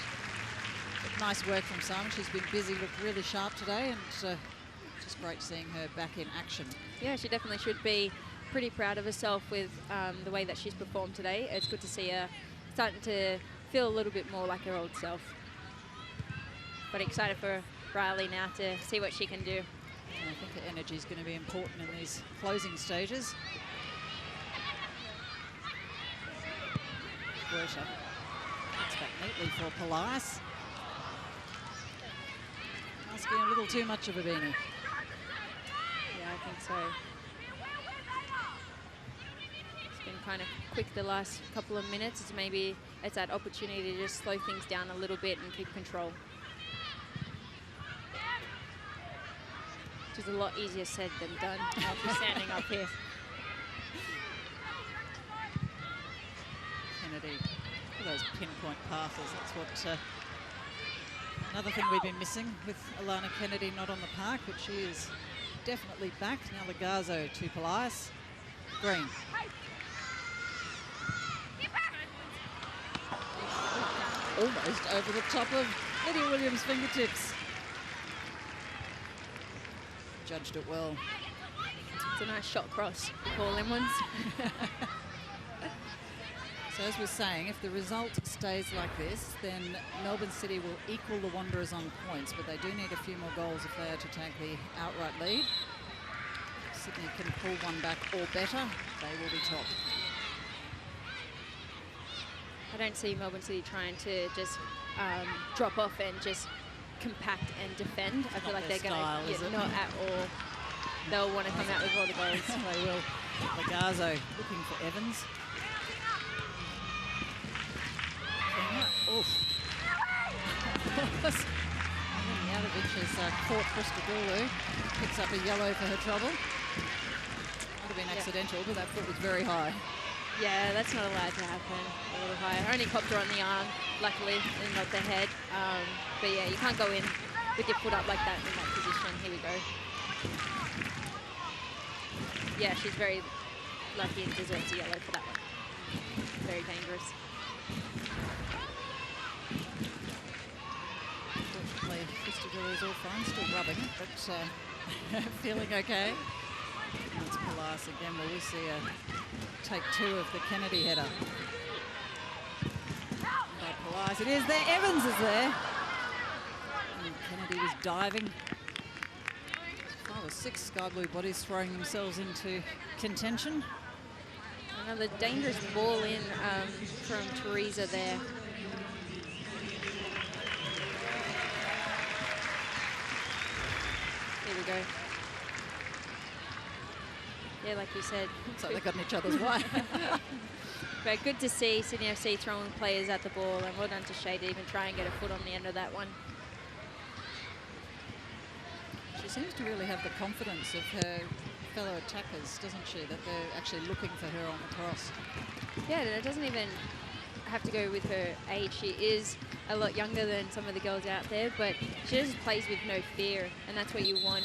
[SPEAKER 1] But nice work from Simon. She's been busy, looked really sharp today, and just great seeing her back in action.
[SPEAKER 2] Yeah, she definitely should be pretty proud of herself with the way that she's performed today. It's good to see her starting to feel a little bit more like her old self. But excited for Riley now to see what she can do.
[SPEAKER 1] And I think her energy is going to be important in these closing stages. Huerta gets back neatly for Police. Must be a little too much of a beanie.
[SPEAKER 2] Yeah, I think so. It's been kind of quick the last couple of minutes. It's that opportunity to just slow things down a little bit and keep control. Which is a lot easier said than done after standing up here.
[SPEAKER 1] Kennedy, those pinpoint passes, that's what another thing we've been missing with Alana Kennedy not on the park, but she is definitely back. Now Lagazzo to Police. Green. Almost over the top of Lydia Williams' fingertips. Judged it well.
[SPEAKER 2] It's a nice shot cross, we call them ones.
[SPEAKER 1] So as we're saying, if the result stays like this, then Melbourne City will equal the Wanderers on points, but they do need a few more goals if they are to take the outright lead. Sydney can pull one back or better, they will be top.
[SPEAKER 2] I don't see Melbourne City trying to just drop off and just compact and defend. I feel like they're going to, not at all. They'll want to come out with all the goals.
[SPEAKER 1] They will. Lagazzo looking for Evans. Oof. Janovic has caught Christodoulou. Picks up a yellow for her trouble. Might have been accidental, but that foot was very high.
[SPEAKER 2] Yeah, that's not allowed to happen. A little high. Only copped her on the arm, luckily, and not the head. But yeah, you can't go in with your foot up like that in that position. Here we go. Yeah, she's very lucky and deserves a yellow for that one. Very dangerous.
[SPEAKER 1] Unfortunately, Christodoulou all fine, still rubbing it, but feeling okay. And it's Police again, where we see a take two of the Kennedy header. By Police, it is there. Evans is there. And Kennedy was diving. 5 or 6 sky blue bodies throwing themselves into contention.
[SPEAKER 2] Another dangerous ball in from Teresa there. Here we go. Yeah, like you said.
[SPEAKER 1] Looks like they got in each other's way.
[SPEAKER 2] But good to see Sydney FC throwing players at the ball, and well done to Shay to even try and get a foot on the end of that one.
[SPEAKER 1] She seems to really have the confidence of her fellow attackers, doesn't she? That they're actually looking for her on the cross.
[SPEAKER 2] Yeah, it doesn't even have to go with her age. She is a lot younger than some of the girls out there, but she just plays with no fear, and that's what you want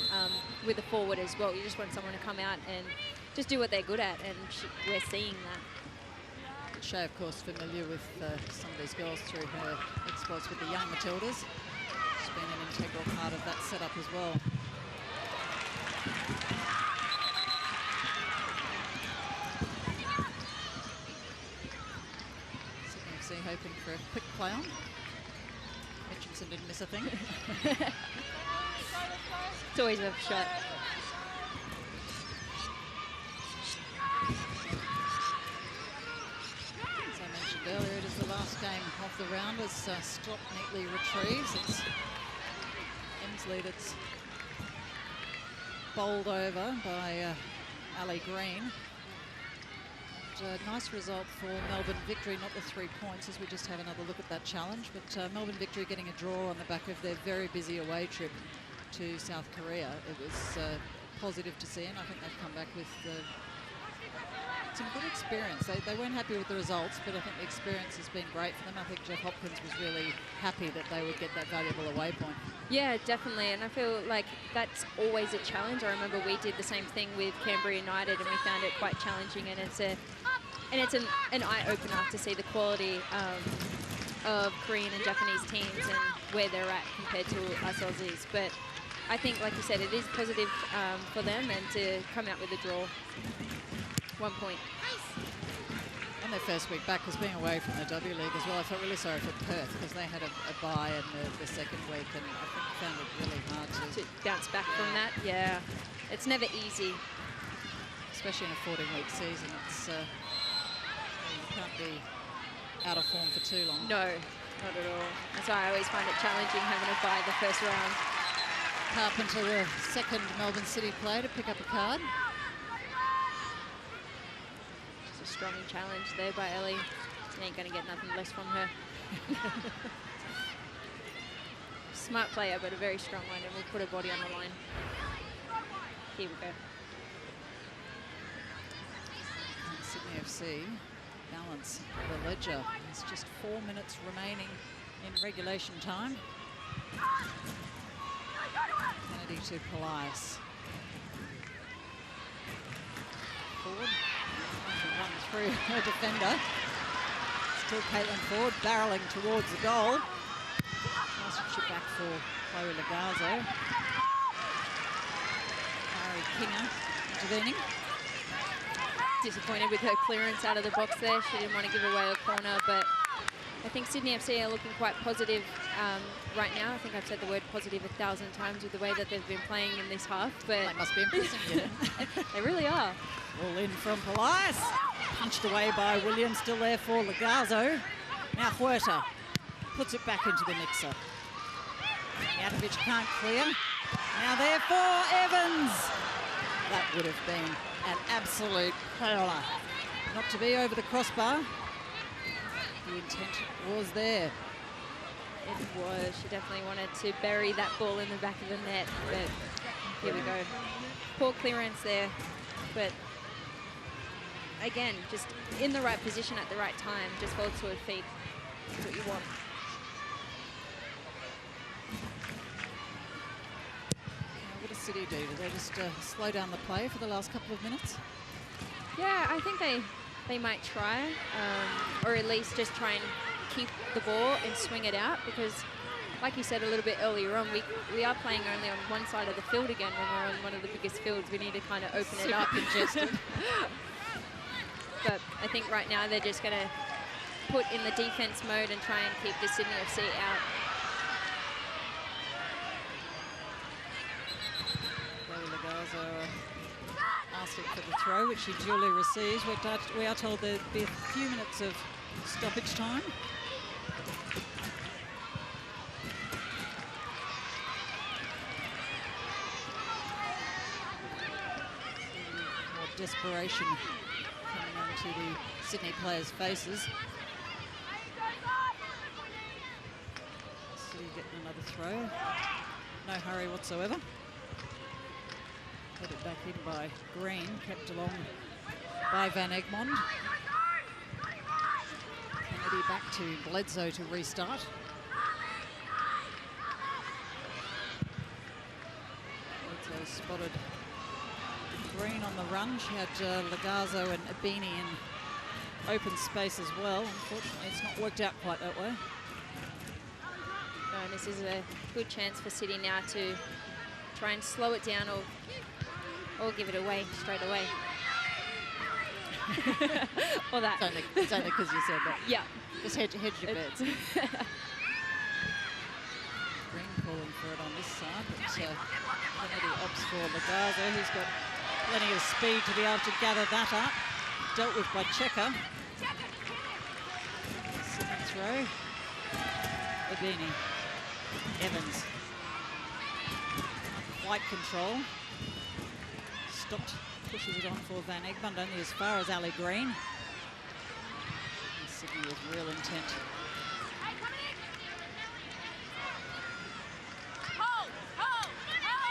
[SPEAKER 2] with a forward as well. You just want someone to come out and just do what they're good at, and we're seeing that.
[SPEAKER 1] Shay, of course, familiar with some of these girls through her exploits with the young Matildas. She's been an integral part of that setup as well. Sydney FC hoping for a quick play on. Mitchinson didn't miss a thing.
[SPEAKER 2] It's always worth a shot.
[SPEAKER 1] As I mentioned earlier, it is the last game of the round as Strop neatly retrieves. It's Emsley that's bowled over by Ali Green. And, nice result for Melbourne Victory, not the 3 points, as we just have another look at that challenge. But Melbourne Victory getting a draw on the back of their very busy away trip to South Korea. It was positive to see, and I think they've come back with some good experience. They weren't happy with the results, but I think the experience has been great for them. I think Jeff Hopkins was really happy that they would get that valuable away point.
[SPEAKER 2] Yeah, definitely, and I feel like that's always a challenge. I remember we did the same thing with Canberra United, and we found it quite challenging, and it's an eye-opener to see the quality of Korean and Japanese teams and where they're at compared to us Aussies. But I think, like you said, it is positive for them, and to come out with a draw. 1 point.
[SPEAKER 1] And their first week back was being away from the W League as well. I felt really sorry for Perth because they had a bye in the second week, and I think found it really hard to
[SPEAKER 2] bounce back from that. Yeah, it's never easy,
[SPEAKER 1] especially in a 14-week season. It's you can't be out of form for too long.
[SPEAKER 2] No, not at all. That's why I always find it challenging having a bye the first round.
[SPEAKER 1] Carpenter, the second Melbourne City player to pick up a card.
[SPEAKER 2] Strong challenge there by Ellie. You ain't going to get nothing less from her. Smart player, but a very strong one, and will put her body on the line. Here we go.
[SPEAKER 1] And Sydney FC balance the ledger. There's just 4 minutes remaining in regulation time. Kennedy to Polias. Forward. Run through her defender. Still Caitlin Ford barreling towards the goal. Nice chip back for Chloe Legazo. Mary Kinger intervening.
[SPEAKER 2] Disappointed with her clearance out of the box there. She didn't want to give away a corner, but I think Sydney FC are looking quite positive right now. I think I've said the word positive 1,000 times with the way that they've been playing in this half. But
[SPEAKER 1] they must be impressing you.
[SPEAKER 2] They really are.
[SPEAKER 1] All in from Polias. Punched away by Williams, still there for Legazo. Now Huerta puts it back into the mixer. Mijatovic can't clear. Now there for Evans. That would have been an absolute hurler. Not to be over the crossbar. The intent was there.
[SPEAKER 2] It was. She definitely wanted to bury that ball in the back of the net, but here we go. Poor clearance there, but again, just in the right position at the right time, just falls to her feet. That's what you want.
[SPEAKER 1] What does City do? Do they just slow down the play for the last couple of minutes?
[SPEAKER 2] Yeah, I think they might try, or at least just try and keep the ball and swing it out, because like you said a little bit earlier on, we are playing only on one side of the field again. When we're on one of the biggest fields, we need to kind of open it up. Congested. But I think right now they're just going to put in the defense mode and try and keep the Sydney FC out.
[SPEAKER 1] Chloe Legazo asking for the throw, which she duly receives. We are told there'll be a few minutes of stoppage time. More desperation coming onto the Sydney players' faces. City getting another throw. No hurry whatsoever. Put it back in by Green, kept along by Van Egmond. City back to Bledsoe to restart. Bledsoe spotted Green on the run. She had Lagazzo and Abini in open space as well. Unfortunately, it's not worked out quite that way.
[SPEAKER 2] No, and this is a good chance for City now to try and slow it down or give it away straight away. Or that.
[SPEAKER 1] It's only because you said that.
[SPEAKER 2] Yeah.
[SPEAKER 1] Just hedge your bets. Green calling for it on this side, but Kennedy opts for Lagazzo, who's got plenty of speed to be able to gather that up. Dealt with by Checker. Second throw. Abini. Evans. White control. Stopped. Pushes it on for Van Egmond, only as far as Ali Green. And Sydney with real intent.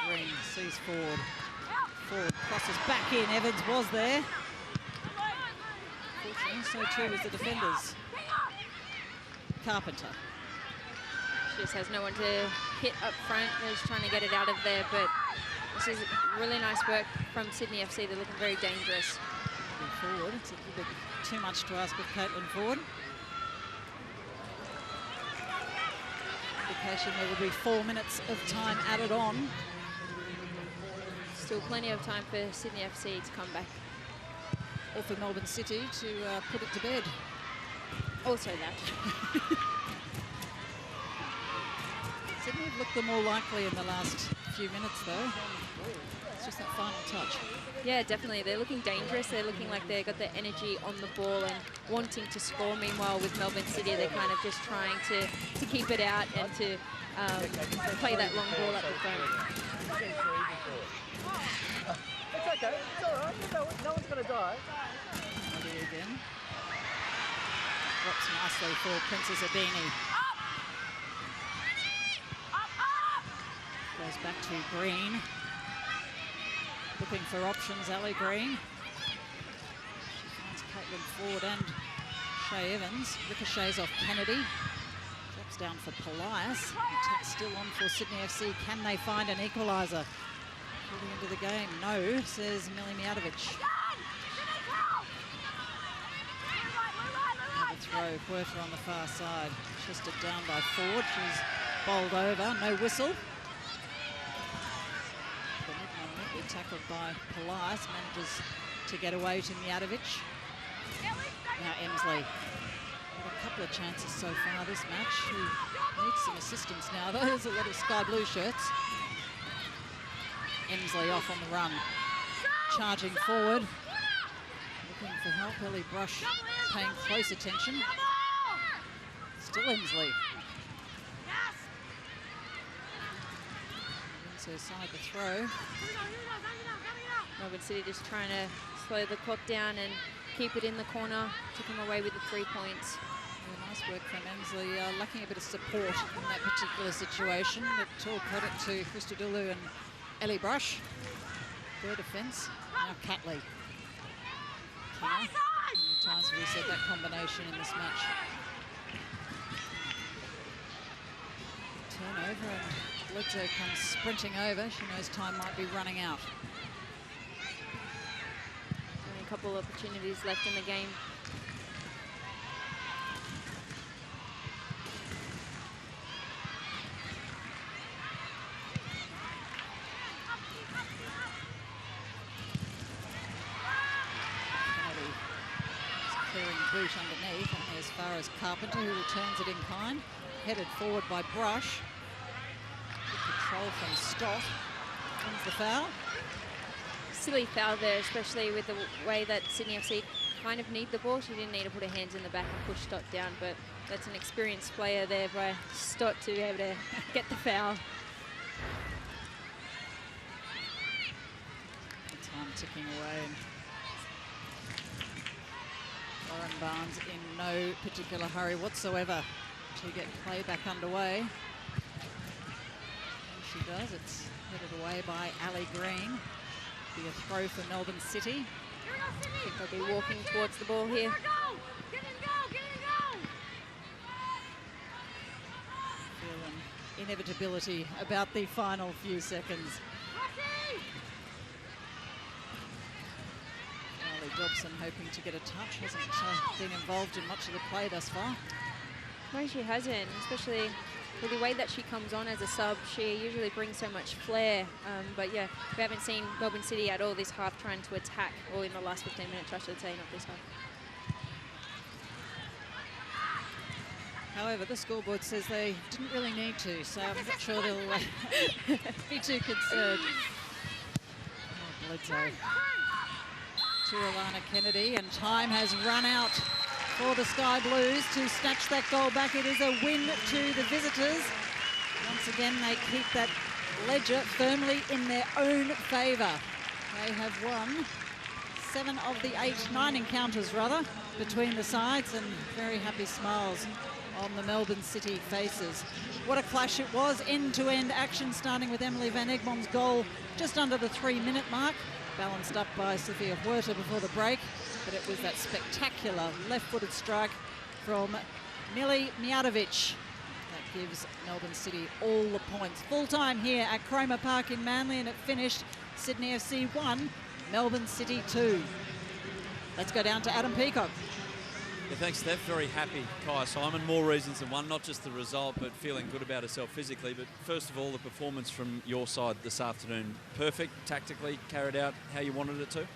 [SPEAKER 1] Green sees Ford. Ford crosses back in. Evans was there. Fortunately, so too was the defenders. Carpenter.
[SPEAKER 2] She just has no one to hit up front. They're just trying to get it out of there, but this is really nice work from Sydney FC. They're looking very dangerous.
[SPEAKER 1] Forward. It's a little bit too much to ask of Caitlin Ford. Indication there will be 4 minutes of time added on.
[SPEAKER 2] Still plenty of time for Sydney FC to come back.
[SPEAKER 1] Or for Melbourne City to put it to bed.
[SPEAKER 2] Also that.
[SPEAKER 1] Sydney have looked the more likely in the last few minutes, though. It's just that final touch.
[SPEAKER 2] Yeah, definitely. They're looking dangerous. They're looking like they've got their energy on the ball and wanting to score. Meanwhile, with Melbourne City, they're kind of just trying to keep it out and to play that long ball at the front.
[SPEAKER 9] It's okay. It's all right. No one's going to die.
[SPEAKER 1] Again. Drops nicely for Princess Abini. Goes back to Green. Looking for options, Ali Green. She finds Caitlin Ford and Shay Evans. Ricochets off Kennedy. Drops down for Polias. Attack still on for Sydney FC. Can they find an equaliser? Putting into the game. No, says Millie Mijatovic. Another throw. Huerta on the far side. Chested down by Ford. She's bowled over. No whistle. Tackled by Polias, manages to get away to Mijatovic. Now Emsley. Had a couple of chances so far this match. She needs some assistance now though. There's a lot of sky blue shirts. Emsley off on the run. Charging forward. Looking for help. Ellie Brush paying close attention. Still Emsley. So side the throw.
[SPEAKER 2] Melbourne City just trying to slow the clock down and keep it in the corner to come away with the 3 points.
[SPEAKER 1] Yeah, nice work from Emsley, lacking a bit of support in that particular situation. But all credit to Christodoulou and Ellie Brush. Their defence. Now Catley. How many times have we said that combination in this match? Turnover and Bledsoe comes sprinting over. She knows time might be running out.
[SPEAKER 2] Only a couple of opportunities left in the game.
[SPEAKER 1] Kennedy is clearing the boot underneath, only as far as Carpenter, who returns it in kind. Headed forward by Brush. Control from Stott. Wins the foul.
[SPEAKER 2] Silly foul there, especially with the way that Sydney FC kind of need the ball. She didn't need to put her hands in the back and push Stott down, but that's an experienced player there by Stott to be able to get the foul.
[SPEAKER 1] The time ticking away. Lauren Barnes in no particular hurry whatsoever to get play back underway. She does. It's headed away by Ali Green. Be a throw for Melbourne City.
[SPEAKER 2] I think they'll be walking towards the ball here.
[SPEAKER 1] inevitability about the final few seconds. Riley Dobson hoping to get a touch, hasn't been involved in much of the play thus far.
[SPEAKER 2] No, she hasn't, especially with the way that she comes on as a sub. She usually brings so much flair, but yeah, we haven't seen Melbourne City at all this half trying to attack, or in the last 15 minutes, I should say, not this half.
[SPEAKER 1] However, the scoreboard says they didn't really need to, so I'm not sure they'll be too concerned. Oh, Bledsoe to Alana Kennedy, and time has run out for the Sky Blues to snatch that goal back. It is a win to the visitors. Once again, they keep that ledger firmly in their own favour. They have won 9 encounters rather, between the sides, and very happy smiles on the Melbourne City faces. What a clash it was, end-to-end action, starting with Emily Van Egmont's goal just under the 3-minute mark, balanced up by Sophia Huerta before the break, but it was that spectacular left-footed strike from Mili Mijatovic that gives Melbourne City all the points. Full time here at Cromer Park in Manly, and it finished Sydney FC 1, Melbourne City 2. Let's go down to Adam Peacock.
[SPEAKER 3] Yeah, thanks, Steph. Very happy, Kaya Simon. More reasons than one, not just the result, but feeling good about herself physically. But first of all, the performance from your side this afternoon. Perfect, tactically, carried out how you wanted it to?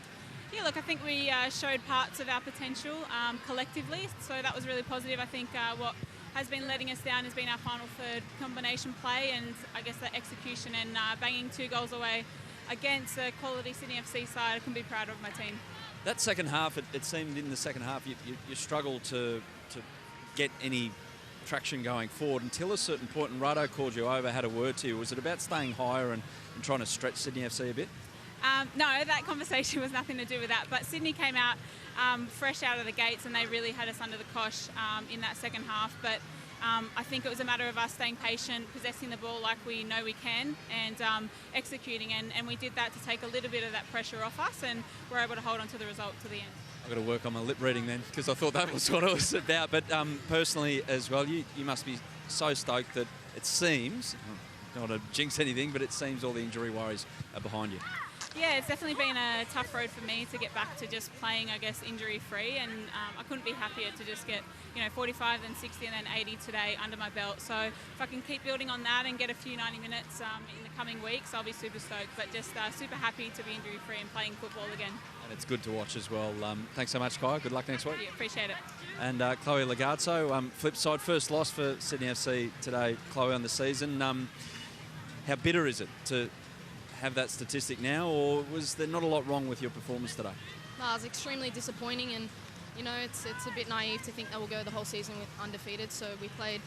[SPEAKER 10] Yeah, look, I think we showed parts of our potential collectively, so that was really positive. I think what has been letting us down has been our final third combination play, and I guess the execution, and banging 2 goals away against a quality Sydney FC side. I can be proud of my team.
[SPEAKER 3] That second half, it seemed in the second half you struggled to get any traction going forward until a certain point, and Rado called you over, had a word to you. Was it about staying higher and trying to stretch Sydney FC a bit?
[SPEAKER 10] No, that conversation was nothing to do with that, but Sydney came out fresh out of the gates, and they really had us under the cosh in that second half. But I think it was a matter of us staying patient, possessing the ball like we know we can, and executing, and we did that to take a little bit of that pressure off us, and we're able to hold on to the result to the end. I've
[SPEAKER 3] got to work on my lip reading then, because I thought that was what it was about. But personally as well, you must be so stoked that it seems, I don't want to jinx anything, but it seems all the injury worries are behind you.
[SPEAKER 10] Yeah, it's definitely been a tough road for me to get back to just playing, I guess, injury-free, and I couldn't be happier to just get, 45, then 60, and then 80 today under my belt. So if I can keep building on that and get a few 90 minutes in the coming weeks, I'll be super stoked, but just super happy to be injury-free and playing football again.
[SPEAKER 3] And it's good to watch as well. Thanks so much, Kai. Good luck next week.
[SPEAKER 10] Yeah, appreciate it.
[SPEAKER 3] And Chloe Lagazzo, flip side, first loss for Sydney FC today, Chloe, on the season. How bitter is it to have that statistic now, or was there not a lot wrong with your performance today?
[SPEAKER 11] No, it was extremely disappointing, and it's a bit naive to think that we'll go the whole season with undefeated. So we played